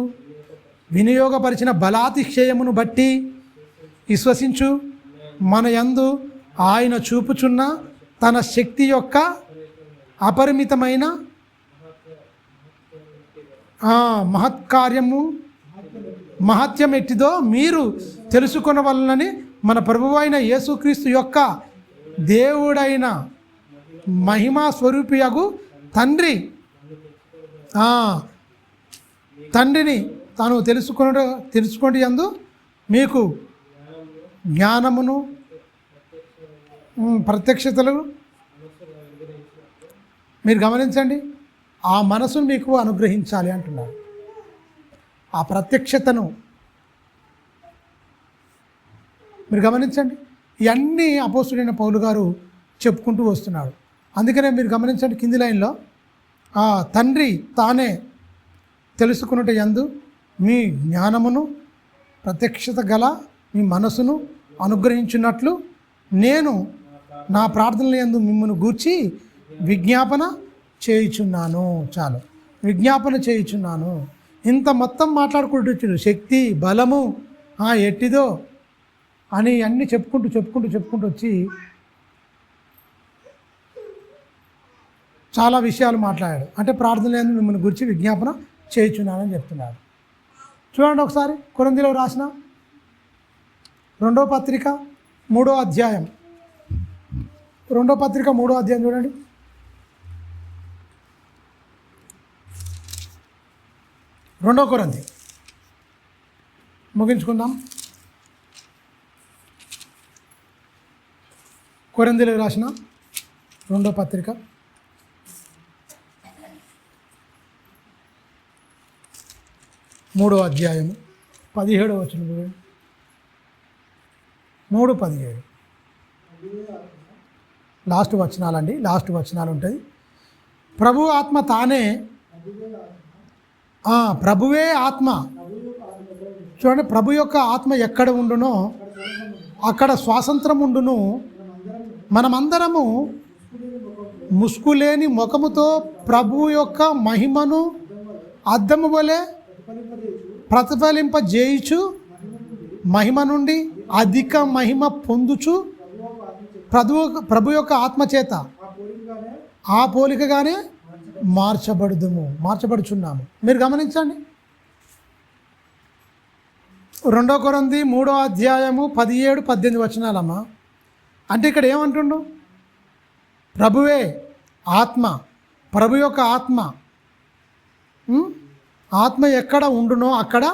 వినియోగపరిచిన బలాతిశయమును బట్టి విశ్వసించు మన యందు ఆయన చూపుచున్న తన శక్తి యొక్క అపరిమితమైన మహత్యం ఎట్టిదో మీరు తెలుసుకొనవలనని మన ప్రభువైన యేసుక్రీస్తు యొక్క దేవుడైన మహిమా స్వరూపియగు తండ్రిని తాను తెలుసుకుంటే యందు మీకు జ్ఞానమును ప్రత్యక్షతలు మీరు గమనించండి, ఆ మనసును మీకు అనుగ్రహించాలి అంటున్నారు. ఆ ప్రత్యక్షతను మీరు గమనించండి. ఇవన్నీ అపోస్తుడైన పౌలు గారు చెప్పుకుంటూ వస్తున్నాడు. అందుకనే మీరు గమనించండి కింది లైన్లో, ఆ తండ్రి తానే తెలుసుకున్నట్టు యందు మీ జ్ఞానమును ప్రత్యక్షత గల మీ మనసును అనుగ్రహించున్నట్లు నేను నా ప్రార్థనల యందు మిమ్మల్ని గూర్చి విజ్ఞాపన చేయుచున్నాను. చాలు, విజ్ఞాపన చేయుచున్నాను. ఇంత మొత్తం మాట్లాడుకుంటూ శక్తి బలము ఎట్టిదో అని అన్నీ చెప్పుకుంటూ వచ్చి చాలా విషయాలు మాట్లాడాడు. అంటే ప్రార్థన యందు మిమ్మల్ని గురించి విజ్ఞాపన చేయుచున్నానని చెప్తున్నాడు. చూడండి ఒకసారి కొరింథీయులకు రాసిన 2వ పత్రిక 3వ అధ్యాయం, 2వ పత్రిక 3వ అధ్యాయం చూడండి. రెండో కొరింథీ ముగించుకుందాం. కొరింథీయులకు రాసిన 2వ పత్రిక 3వ అధ్యాయము 17వ వచనం 3:17 లాస్ట్ వచనాలండి, లాస్ట్ వచనాలు ఉంటుంది. ప్రభు ఆత్మ తానే, ప్రభువే ఆత్మ. చూడండి, ప్రభు యొక్క ఆత్మ ఎక్కడ ఉండునో అక్కడ స్వాతంత్రం ఉండును. మనమందరము ముసుగులేని ముఖముతో ప్రభు యొక్క మహిమను అద్దము వలె ప్రతిఫలింపజేయుచు మహిమ నుండి అధిక మహిమ పొందుచు ప్రభు యొక్క ఆత్మచేత ఆ పోలికగానే మార్చబడుచున్నాము. మీరు గమనించండి, 2 కొరింథీ 3వ అధ్యాయము 17-18 వచనాలమ్మా. అంటే ఇక్కడ ఏమంటుండు? ప్రభువే ఆత్మ, ప్రభు యొక్క ఆత్మ ఎక్కడ ఉండునో అక్కడ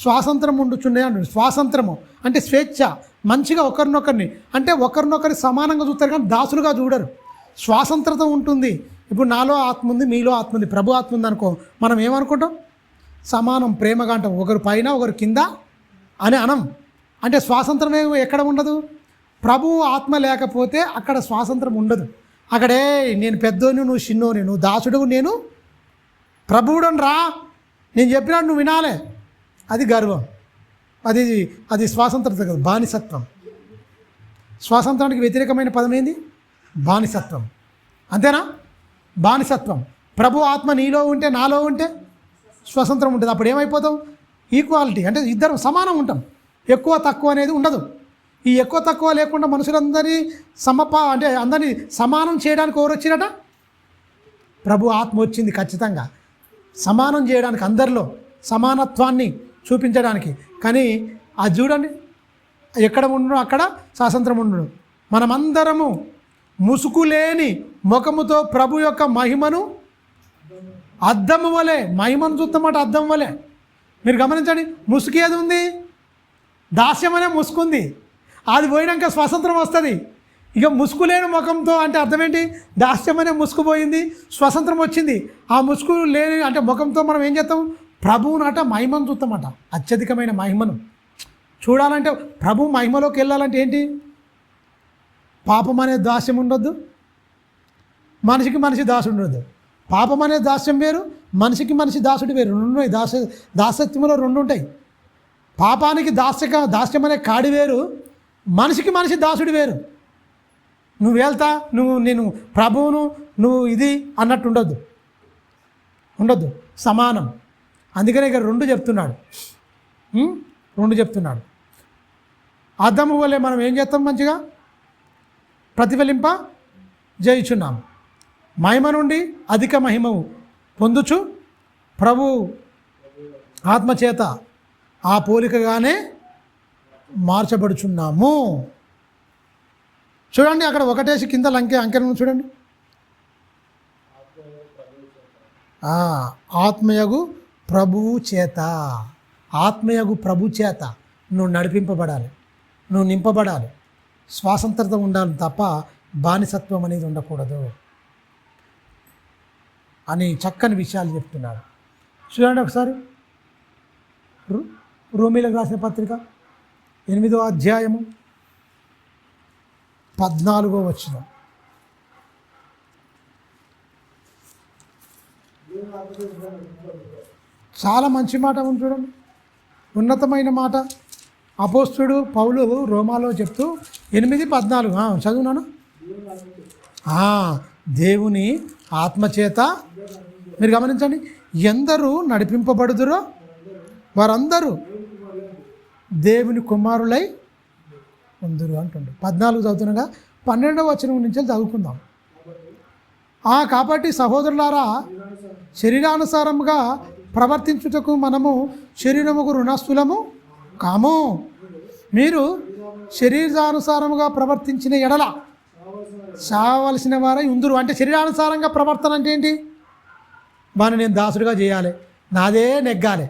స్వాతంత్రం ఉండుచుండే అంటు. స్వాతంత్రము అంటే స్వేచ్ఛ, మంచిగా ఒకరినొకరిని అంటే ఒకరినొకరి సమానంగా చూస్తారు కానీ దాసులుగా చూడరు. స్వాతంత్రత ఉంటుంది. ఇప్పుడు నాలో ఆత్మ ఉంది, మీలో ఆత్మ ఉంది, ప్రభు ఆత్మ ఉంది అనుకో, మనం ఏమనుకుంటాం? సమానం, ప్రేమగా అంటాం. ఒకరు పైన ఒకరు కింద అని అనం. అంటే స్వాతంత్రం ఎక్కడ ఉండదు? ప్రభు ఆత్మ లేకపోతే అక్కడ స్వాతంత్రం ఉండదు. అక్కడే నేను పెద్దోని, నువ్వు చిన్నోని, నువ్వు దాసుడు, నేను ప్రభువుడని రా, నేను చెప్పినట్టు నువ్వు వినాలే. అది గర్వం, అది స్వాతంత్రత కదా, బానిసత్వం. స్వాతంత్రానికి వ్యతిరేకమైన పదం ఏంది? బానిసత్వం. అంతేనా? బానిసత్వం. ప్రభు ఆత్మ నీలో ఉంటే, నాలో ఉంటే స్వతంత్రం ఉంటుంది. అప్పుడు ఏమైపోతాం? ఈక్వాలిటీ, అంటే ఇద్దరం సమానం ఉంటాం. ఎక్కువ తక్కువ అనేది ఉండదు. ఈ ఎక్కువ తక్కువ లేకుండా మనుషులందరినీ అంటే అందరినీ సమానం చేయడానికి ఎవరు వచ్చిరట? ప్రభు ఆత్మ వచ్చింది ఖచ్చితంగా సమానం చేయడానికి, అందరిలో సమానత్వాన్ని చూపించడానికి. కానీ అది చూడండి, ఎక్కడ ఉండడు అక్కడ స్వాతంత్రం ఉండడు. మనమందరము ముసుగులేని ముఖముతో ప్రభు యొక్క మహిమను అద్దము వలె, మహిమను చూస్తామాట అద్దం వలె. మీరు గమనించండి, ముసుగు ఏది ఉంది? దాస్యం అనే ముసుకుంది. అది పోయినాక స్వాతంత్రం వస్తుంది. ఇక ముసుగు లేని ముఖంతో అంటే అర్థం ఏంటి? దాస్యం అనే ముసుగు పోయింది, స్వతంత్రం వచ్చింది. ఆ ముసుగు లేని అంటే ముఖంతో మనం ఏం చేస్తాం? ప్రభువునట మహిమను చూస్తామట, అత్యధికమైన మహిమను చూడాలంటే, ప్రభు మహిమలోకి వెళ్ళాలంటే ఏంటి? పాపం అనే దాస్యం ఉండొద్దు, మనిషికి మనిషి దాసుడు ఉండొద్దు. పాపం అనే దాస్యం వేరు, మనిషికి మనిషి దాసుడు వేరు. రెండు ఉన్నాయి. దాస్యత్వంలో రెండు ఉంటాయి. పాపానికి దాస్యం అనే కాడి వేరు, మనిషికి మనిషి దాసుడు వేరు. నువ్వు వెళ్తా, నేను ప్రభువును, నువ్వు ఇది అన్నట్టు ఉండొద్దు, సమానం. అందుకనే ఇక్కడ రెండు చెప్తున్నాడు. అద్దము వల్లే మనం ఏం చేస్తాం? మంచిగా ప్రతిఫలింప జయించున్నాం. మహిమ నుండి అధిక మహిమవు పొందుచు ప్రభు ఆత్మచేత ఆ పోలికగానే మార్చబడుచున్నాము. చూడండి, అక్కడ ఒకటేసి కింద అంకెను చూడండి. ఆత్మయగు ప్రభువు చేత, ఆత్మయగు ప్రభు చేత నువ్వు నడిపింపబడాలి, నువ్వు నింపబడాలి. స్వాతంత్రత ఉండాలి తప్ప బానిసత్వం అనేది ఉండకూడదు అని చక్కని విషయాలు చెప్తున్నాడు. చూడండి ఒకసారి రోమీలకు రాసిన పత్రిక 8వ అధ్యాయము 14వ వచనం. చాలా మంచి మాట ఉంది చూడండి, ఉన్నతమైన మాట. అపోస్తుడు పౌలు రోమాలో చెప్తూ 8:14 చదువునాను. దేవుని ఆత్మచేత, మీరు గమనించండి, ఎందరూ నడిపింపబడుదురో వారందరూ దేవుని కుమారులై ఉందురు అంటుండ్రు. 14 చదువుతుండగా 12వ వచనం నుంచి చదువుకుందాం. కాబట్టి సహోదరులారా, శరీరానుసారముగా ప్రవర్తించుటకు మనము శరీరముకు రుణస్థులము కాము. మీరు శరీరానుసారముగా ప్రవర్తించిన ఎడల చావలసిన వారై ఉందురు. అంటే శరీరానుసారంగా ప్రవర్తన అంటే ఏంటి? వాడిని నేను దాసుడిగా చేయాలి, నాదే నెగ్గాలి.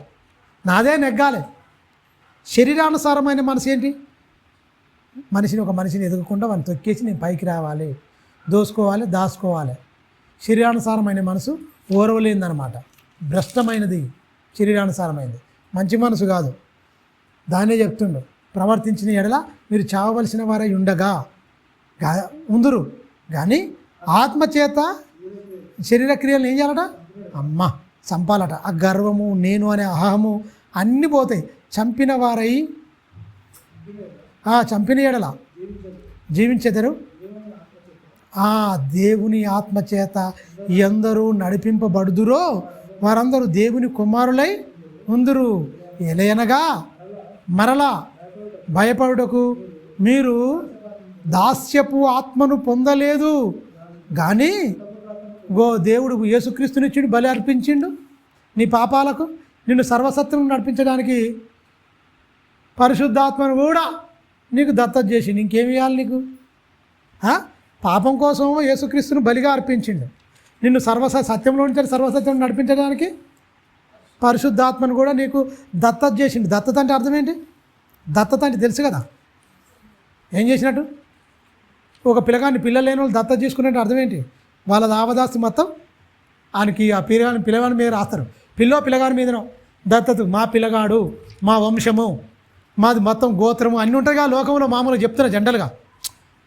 శరీరానుసారమైన మనసు ఏంటి? ఒక మనిషిని ఎదుగకుండా వాడిని తొక్కేసి నేను పైకి రావాలి, దోసుకోవాలి, దాచుకోవాలి. శరీరానుసారమైన మనసు ఓర్వలేనిదన్నమాట, భ్రష్టమైనది, శరీరానుసారమైనది, మంచి మనసు కాదు. దాన్నే చెప్తుండు, ప్రవర్తించిన ఎడల మీరు చావవలసిన వారై ఉండగా ఉందురు. కానీ ఆత్మచేత శరీరక్రియలను ఏం చేయాలట? చంపాలట. ఆ గర్వము, నేను అనే అహము అన్నీ పోతాయి. చంపిన వారై, చంపిన ఎడల జీవించెదరు. దేవుని ఆత్మచేత ఎందరూ నడిపింపబడుదురో వారందరూ దేవుని కుమారులై ఉందురు. ఎలయనగా మరలా భయపడుటకు మీరు దాస్యపు ఆత్మను పొందలేదు, కానీ దేవుడు యేసుక్రీస్తునిచ్చిండు, బలి అర్పించిండు నీ పాపాలకు. నిన్ను సర్వసత్యం నడిపించడానికి పరిశుద్ధాత్మను కూడా నీకు దత్తత చేసిండు. ఇంకేమి ఇవ్వాలి నీకు? పాపం కోసం యేసుక్రీస్తును బలిగా అర్పించిండు. నిన్ను సత్యంలో నుంచి సర్వసత్యం నడిపించడానికి పరిశుద్ధాత్మను కూడా నీకు దత్తత చేసిండు. దత్తత అంటే అర్థం ఏంటి? దత్తత అంటే తెలుసు కదా, ఏం చేసినట్టు? ఒక పిల్లలు లేని వాళ్ళు దత్తత చేసుకునేట్టు అర్థం ఏంటి? వాళ్ళ దావదాస్తి మొత్తం ఆయనకి ఆ పిల్లగాని మీద రాస్తారు. పిల్లగాని మీదనో దత్తత, మా పిల్లగాడు, మా వంశము, మాది మొత్తం గోత్రము అన్నీ ఉంటాయిగా లోకంలో. మామూలుగా చెప్తున్నారు జనరల్గా.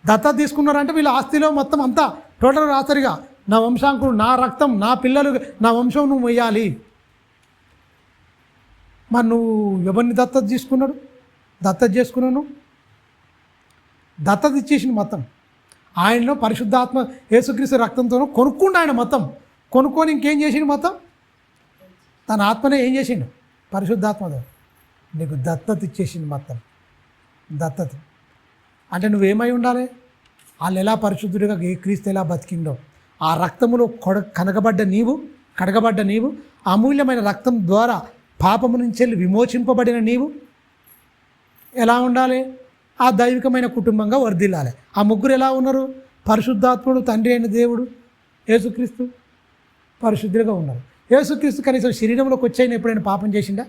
దత్తత తీసుకున్నారంటే వీళ్ళ ఆస్తిలో మొత్తం అంతా టోటల్ రాస్తారుగా, నా వంశాంకుడు, నా రక్తం, నా పిల్లలు, నా వంశం నువ్వు మొయ్యాలి. మరి నువ్వు ఎవరిని దత్తత చేసుకున్నాను? దత్తత ఇచ్చేసింది మొత్తం. ఆయనలో పరిశుద్ధాత్మ యేసుక్రీస్తు రక్తంతో కొనుక్కుండు. ఆయన మొత్తం కొనుక్కొని ఇంకేం చేసిండు? మొత్తం తన ఆత్మనే ఏం చేసిండు? పరిశుద్ధాత్మతో నీకు దత్తత ఇచ్చేసిండు. మొత్తం దత్తత అంటే నువ్వేమై ఉండాలి? వాళ్ళు ఎలా పరిశుద్ధుడిగా క్రీస్తు ఎలా బతికిండో ఆ రక్తములో కడగబడ్డ నీవు అమూల్యమైన రక్తం ద్వారా పాపము నుంచి వెళ్ళి విమోచింపబడిన నీవు ఎలా ఉండాలి? ఆ దైవికమైన కుటుంబంగా వర్ధిల్లాలి. ఆ ముగ్గురు ఎలా ఉన్నారు? పరిశుద్ధాత్ముడు, తండ్రి అయిన దేవుడు, యేసుక్రీస్తు పరిశుద్ధులుగా ఉన్నారు. యేసుక్రీస్తు కనీసం శరీరంలోకి వచ్చాయని ఎప్పుడైనా పాపం చేసిండా?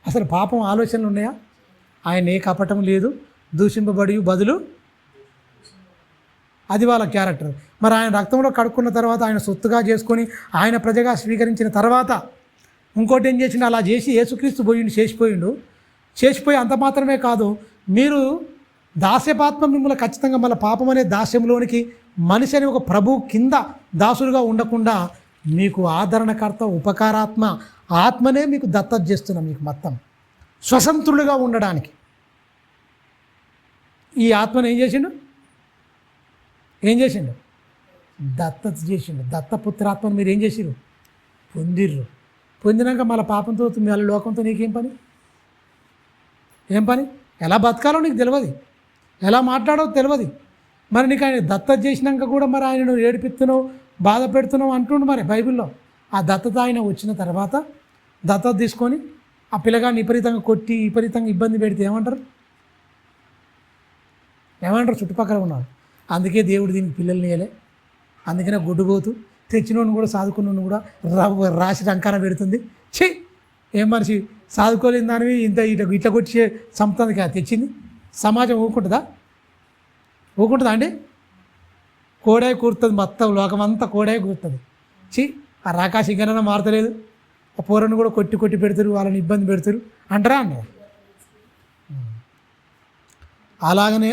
అసలు పాపం ఆలోచనలు ఉన్నాయా? ఆయన ఏ కపటం లేదు, దూషింపబడి బదులు, అది వాళ్ళ క్యారెక్టర్. మరి ఆయన రక్తంలో కడుక్కున్న తర్వాత, ఆయన సొత్తుగా చేసుకొని ఆయన ప్రజగా స్వీకరించిన తర్వాత ఇంకోటి ఏం చేసిండు, అలా చేసి యేసుక్రీస్తు పోయిండు, చేసిపోయి అంత మాత్రమే కాదు, మీరు దాస్యపాత్మ మిమ్మల్ని ఖచ్చితంగా మళ్ళీ పాపం అనే దాస్యంలోనికి మనిషి అనే ఒక ప్రభువు కింద దాసులుగా ఉండకుండా మీకు ఆదరణకర్త ఉపకారాత్మ ఆత్మనే మీకు దత్తత చేస్తున్నాం, మీకు మొత్తం స్వతంత్రులుగా ఉండడానికి. ఈ ఆత్మను ఏం చేసిండు దత్తత చేసిండు. దత్తపుత్రాత్మను మీరు ఏం చేసిరు, పొందినాక మళ్ళీ పాపంతో మళ్ళీ లోకంతో నీకేం పని, ఏం పని? ఎలా బతకాలో నీకు తెలియదు, ఎలా మాట్లాడో తెలియదు. మరి నీకు ఆయన దత్తత చేసినాక కూడా మరి ఆయనను ఏడిపిస్తున్నావు, బాధ పెడుతున్నావు అంటుండు మరి బైబిల్లో. ఆ దత్తత ఆయన వచ్చిన తర్వాత దత్తత తీసుకొని ఆ పిల్లగాన్ని విపరీతంగా కొట్టి విపరీతంగా ఇబ్బంది పెడితే ఏమంటారు చుట్టుపక్కల ఉన్నారు. అందుకే దేవుడు దీనికి పిల్లల్ని ఇవ్వలే. అందుకనే గుడ్డుపోతూ తెచ్చినోడిని కూడా సాదుకున్నోడిని కూడా రాసి రంకాన పెడుతుంది. ఏం మనిషి సాదుకోలేని దానివి ఇంత ఇట్లా కొట్టి సంపదానికి తెచ్చింది. సమాజం ఊరుకుంటుందా అండి? కోడే కూర్తుంది, మొత్తం లోకమంతా కోడే కూర్తుంది. ఆ రాకాశ ఇంకనైనా మారతలేదు, ఆ పోరను కూడా కొట్టి పెడతారు, వాళ్ళని ఇబ్బంది పెడతారు అంటారా అన్నారు. అలాగనే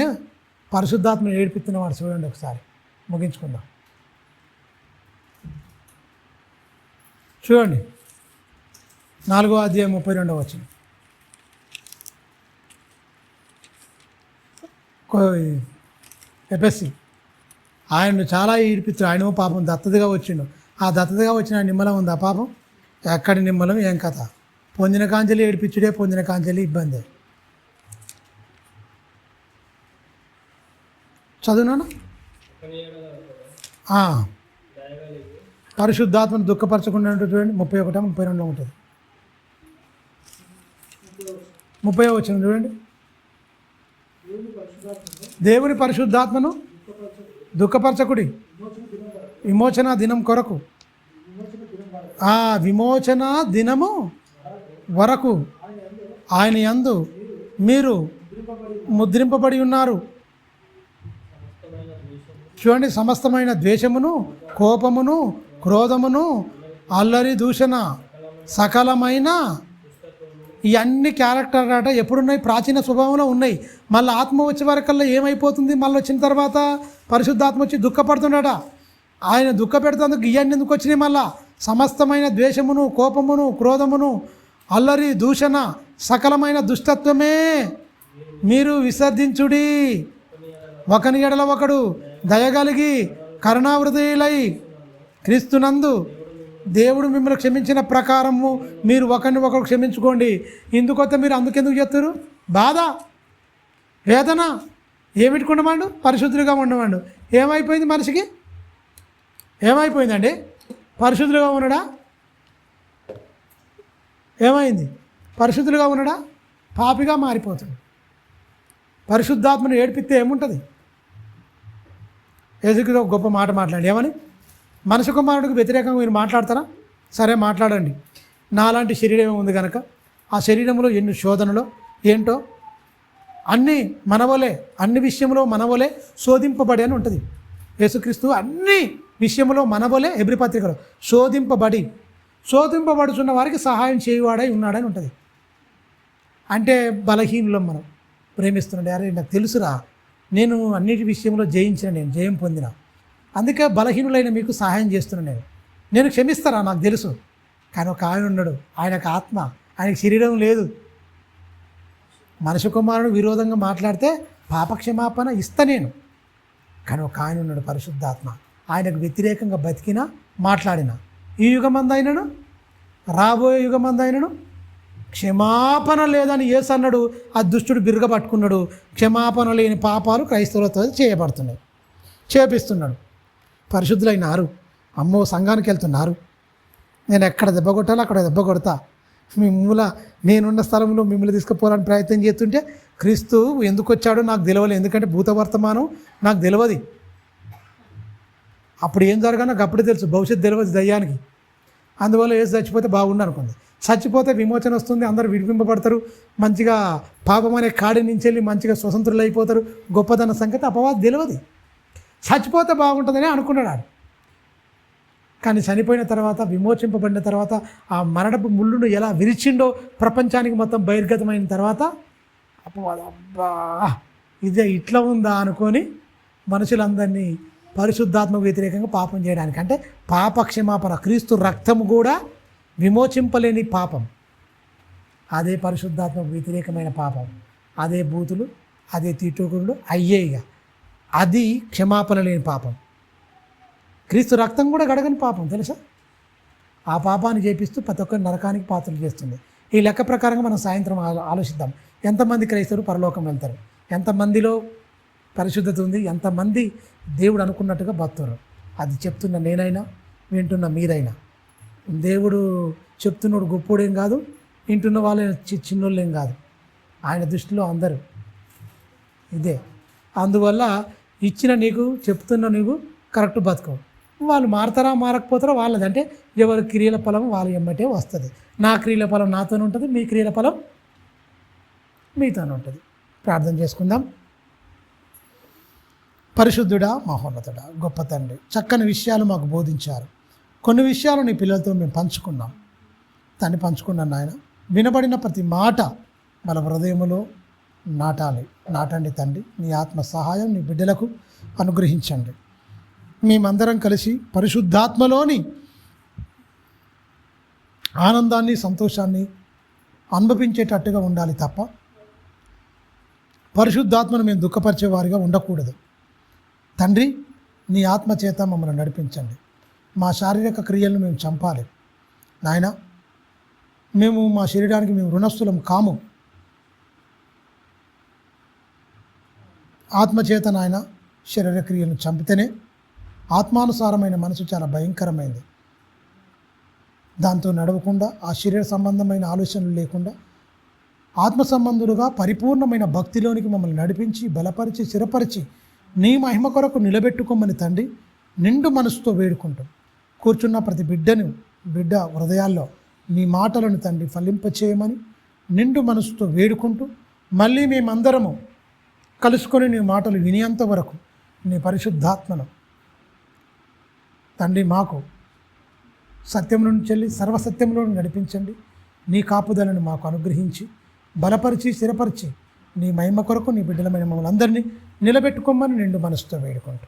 పరిశుద్ధాత్మను ఏడిపిస్తున్నవాడు చూడండి. ఒకసారి ముగించుకుందాం. చూడండి 4వ అధ్యాయం 32వ వచనం. ఎపిఎస్సి ఆయన్ను చాలా ఏడిపిస్తాడు. ఆయన పాపం దత్తతగా వచ్చిండు. ఆ దత్తతగా వచ్చిన నిమ్మలం ఉంది. ఆ పాపం ఎక్కడి నిమ్మలం, ఏం కథ? పొందిన కాంచెలి ఏడిపించుడే, పొందిన కాంచెలి ఇబ్బంది. చదువునా? పరిశుద్ధాత్మను దుఃఖపరచకుండా చూడండి. 31, 32 ఉంటుంది. 30వ వచనం చూడండి. దేవుని పరిశుద్ధాత్మను దుఃఖపరచకుడి, విమోచన దినం కొరకు, ఆ విమోచన దినము వరకు ఆయన యందు మీరు ముద్రింపబడి ఉన్నారు. చూడండి, సమస్తమైన ద్వేషమును, కోపమును, క్రోధమును, అల్లరి, దూషణ, సకలమైన ఇవన్నీ క్యారెక్టర్ అట ఎప్పుడున్నాయి? ప్రాచీన స్వభావంలో ఉన్నాయి. మళ్ళీ ఆత్మ వచ్చే వరకల్లా ఏమైపోతుంది? మళ్ళీ వచ్చిన తర్వాత పరిశుద్ధాత్మ వచ్చి దుఃఖపడుతున్నాడ. ఆయన దుఃఖపెడుతందుకు ఇవన్నీ ఎందుకు వచ్చినాయి? మళ్ళా సమస్తమైన ద్వేషమును, కోపమును, క్రోధమును, అల్లరి, దూషణ, సకలమైన దుష్టత్వమే మీరు విసర్జించుడి. ఒకని ఎడల ఒకడు దయగలిగి కరుణాహృదయులై క్రీస్తునందు దేవుడు మిమ్మల్ని క్షమించిన ప్రకారము మీరు ఒకరిని ఒకరు క్షమించుకోండి. ఇందుకొత్త మీరు అందుకెందుకు చెప్తారు? బాధ, వేదన ఏమిటికి ఉండమండు? పరిశుద్ధులుగా ఉండమండు. ఏమైపోయింది మనిషికి? ఏమైపోయిందండి? పరిశుద్ధులుగా ఉన్నాడా? ఏమైంది? పరిశుద్ధులుగా ఉన్నాడా? పాపిగా మారిపోతుంది. పరిశుద్ధాత్మను ఏడిపిస్తే ఏముంటుంది? ఏసుక్రీస్తు ఒక గొప్ప మాట మాట్లాడి ఏమని? మనిషి కుమారుడికి వ్యతిరేకంగా మీరు మాట్లాడతారా? సరే మాట్లాడండి. నాలాంటి శరీరం ఉంది కనుక ఆ శరీరంలో ఎన్ని శోధనలో ఏంటో అన్నీ మనవలే, అన్ని విషయంలో మనవలే శోధింపబడి అని ఉంటుంది. యేసుక్రీస్తు అన్ని విషయంలో మనవలే హెబ్రీ పత్రికలో శోధింపబడుచున్న వారికి సహాయం చేయవాడై ఉన్నాడని ఉంటుంది. అంటే బలహీనులం మనం ప్రేమిస్తున్నాడు. అరే నాకు తెలుసురా, నేను అన్నిటి విషయంలో జయించిన, నేను జయం పొందిన, అందుకే బలహీనులైన మీకు సహాయం చేస్తున్నాను. నేను క్షమిస్తారా? నాకు తెలుసు. కానీ ఒక ఆయన ఉన్నాడు, ఆయనకు ఆత్మ, ఆయనకు శరీరం లేదు. మనిషి కుమారుడు విరోధంగా మాట్లాడితే పాపక్షమాపణ ఇస్తా నేను. కానీ ఒక ఆయన ఉన్నాడు పరిశుద్ధాత్మ, ఆయనకు వ్యతిరేకంగా బతికినా మాట్లాడినా ఈ యుగమందు అయినను రాబోయే యుగమందు అయినను క్షమాపణ లేదని యేసు అన్నాడు. ఆ దుష్టుడు బిరుగ పట్టుకున్నాడు. క్షమాపణ లేని పాపాలు క్రైస్తవులతో చేయబడుతున్నాయి, చేపిస్తున్నాడు. పరిశుద్ధులైనారు, అమ్మో సంఘానికి వెళ్తున్నారు. నేను ఎక్కడ దెబ్బ కొట్టాలో అక్కడ దెబ్బ కొడతా. నేనున్న స్థలంలో మిమ్మల్ని తీసుకుపోవాలని ప్రయత్నం చేస్తుంటే క్రీస్తు ఎందుకు వచ్చాడో నాకు తెలియలేదు. ఎందుకంటే భూత వర్తమానం నాకు తెలియదు. అప్పుడు ఏం జరగాలో నాకు అప్పుడే తెలుసు, భవిష్యత్తు తెలియదు దయ్యానికి. అందువల్ల ఏసు చచ్చిపోతే బాగుండు అనుకుంది. చచ్చిపోతే విమోచన వస్తుంది, అందరూ విడిపింపబడతారు, మంచిగా పాపం అనే కాడి నుంచి వెళ్ళి మంచిగా స్వతంత్రులు అయిపోతారు. గొప్పదన్న సంగతి అపవాది తెలియదు. చచ్చిపోతే బాగుంటుందని అనుకున్నాడు. కానీ చనిపోయిన తర్వాత, విమోచింపబడిన తర్వాత, ఆ మరణపు ముళ్ళును ఎలా విరిచిండో ప్రపంచానికి మొత్తం బహిర్గతమైన తర్వాత అబ్బా ఇదే ఇట్లా ఉందా అనుకొని మనుషులందరినీ పరిశుద్ధాత్మకు వ్యతిరేకంగా పాపం చేయడానికి, అంటే పాప క్షమాపణ, క్రీస్తు రక్తము కూడా విమోచింపలేని పాపం, అదే పరిశుద్ధాత్మకు వ్యతిరేకమైన పాపం, అదే బూతులు, అదే తీటుకులు అయ్యేగా, అది క్షమాపణ లేని పాపం. క్రీస్తు రక్తం కూడా గడగని పాపం తెలుసా. ఆ పాపాన్ని చేపిస్తూ ప్రతి ఒక్కరి నరకానికి పాత్రలు చేస్తుంది. ఈ లెక్క ప్రకారంగా మనం సాయంత్రం ఆలోచిద్దాం. ఎంతమంది క్రైస్తవులు పరలోకం వెళ్తారు, ఎంతమందిలో పరిశుద్ధత ఉంది, ఎంతమంది దేవుడు అనుకున్నట్టుగా బతురు. అది చెప్తున్న నేనైనా వింటున్న మీరైనా, దేవుడు చెప్తున్నాడు గొప్పోడేం కాదు, వింటున్న వాళ్ళే చిన్నోళ్ళేం కాదు, ఆయన దృష్టిలో అందరూ ఇదే. అందువల్ల ఇచ్చిన నీకు చెప్తున్న నీవు కరెక్ట్ బతుకవు. వాళ్ళు మారతారా మారకపోతారా వాళ్ళది, అంటే ఎవరి క్రియల ఫలం వాళ్ళ ఎమ్మటే వస్తుంది. నా క్రియల ఫలం నాతోనే ఉంటుంది, మీ క్రియల ఫలం మీతోనే ఉంటుంది. ప్రార్థన చేసుకుందాం. పరిశుద్ధుడా, మహోన్నతుడా, గొప్ప తండ్రి, చక్కని విషయాలు మాకు బోధించారు. కొన్ని విషయాలు నీ పిల్లలతో మేము పంచుకున్నాం తండ్రి, పంచుకున్నాను నాయన. వినబడిన ప్రతి మాట మన హృదయములో నాటండి తండ్రి. నీ ఆత్మ సహాయం నీ బిడ్డలకు అనుగ్రహించండి. మేమందరం కలిసి పరిశుద్ధాత్మలోని ఆనందాన్ని, సంతోషాన్ని అనుభవించేటట్టుగా ఉండాలి తప్ప పరిశుద్ధాత్మను మేము దుఃఖపరిచే వారిగా ఉండకూడదు తండ్రి. నీ ఆత్మ చేత మమ్మల్ని నడిపించండి. మా శారీరక క్రియలను మేము చంపాలి నాయన. మేము మా శరీరానికి మేము రుణస్థులం కాము. ఆత్మచేత నాయన శరీర క్రియలను చంపితేనే ఆత్మానుసారమైన మనసు చాలా భయంకరమైంది. దాంతో నడవకుండా, ఆ శరీర సంబంధమైన ఆలోచనలు లేకుండా ఆత్మ సంబంధులుగా పరిపూర్ణమైన భక్తిలోనికి మమ్మల్ని నడిపించి, బలపరిచి, స్థిరపరిచి నీ మహిమ కొరకు నిలబెట్టుకోమని తండ్రి నిండు మనసుతో వేడుకుంటాం. కూర్చున్న ప్రతి బిడ్డ హృదయాల్లో నీ మాటలను తండ్రి ఫలింపచేయమని నిండు మనసుతో వేడుకుంటూ, మళ్ళీ మేమందరము కలుసుకొని నీ మాటలు వినేంత వరకు నీ పరిశుద్ధాత్మను తండ్రి మాకు సత్యంలో చెల్లి సర్వసత్యంలో నడిపించండి. నీ కాపుదలను మాకు అనుగ్రహించి బలపరిచి, స్థిరపరిచి నీ మహిమ కొరకు నీ బిడ్డలమైన మమ్మల్ని అందరినీ నిలబెట్టుకోమని నిండు మనసుతో వేడుకుంటూ,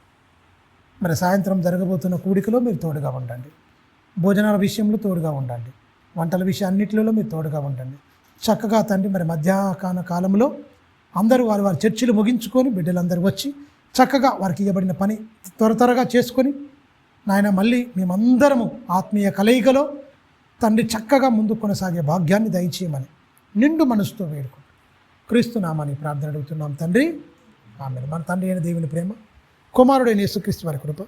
మరి సాయంత్రం జరగబోతున్న కూడికలో మీరు తోడుగా ఉండండి. భోజనాల విషయంలో తోడుగా ఉండండి. వంటల విషయం అన్నిటిలో మీరు తోడుగా ఉండండి. చక్కగా తండ్రి మరి మధ్యాహ్న కాలంలో అందరూ వారి చర్చిలు ముగించుకొని బిడ్డలందరూ వచ్చి చక్కగా వారికి ఇవ్వబడిన పని త్వరగా చేసుకొని నాయన మళ్ళీ మేమందరము ఆత్మీయ కలయికలో తండ్రి చక్కగా ముందు కొనసాగే భాగ్యాన్ని దయచేయమని నిండు మనసుతో వేడుకుంటాం. క్రీస్తు నామాన్ని ప్రార్థన అడుగుతున్నాం తండ్రి, ఆమేన్. మన తండ్రి అయిన దేవుని ప్రేమ, కుమారుడైన యేసుక్రీస్తు వారి కృప,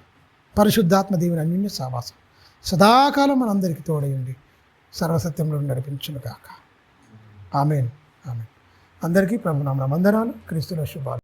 పరిశుద్ధాత్మ దేవుని అన్యోన్య సహవాసం సదాకాలం మనందరికీ తోడయుండి సర్వసత్యంలో నడిపించును గాక. ఆమేన్. ఆమేన్. అందరికీ ప్రభునామ వందనాలు. క్రీస్తులో శుభాలు.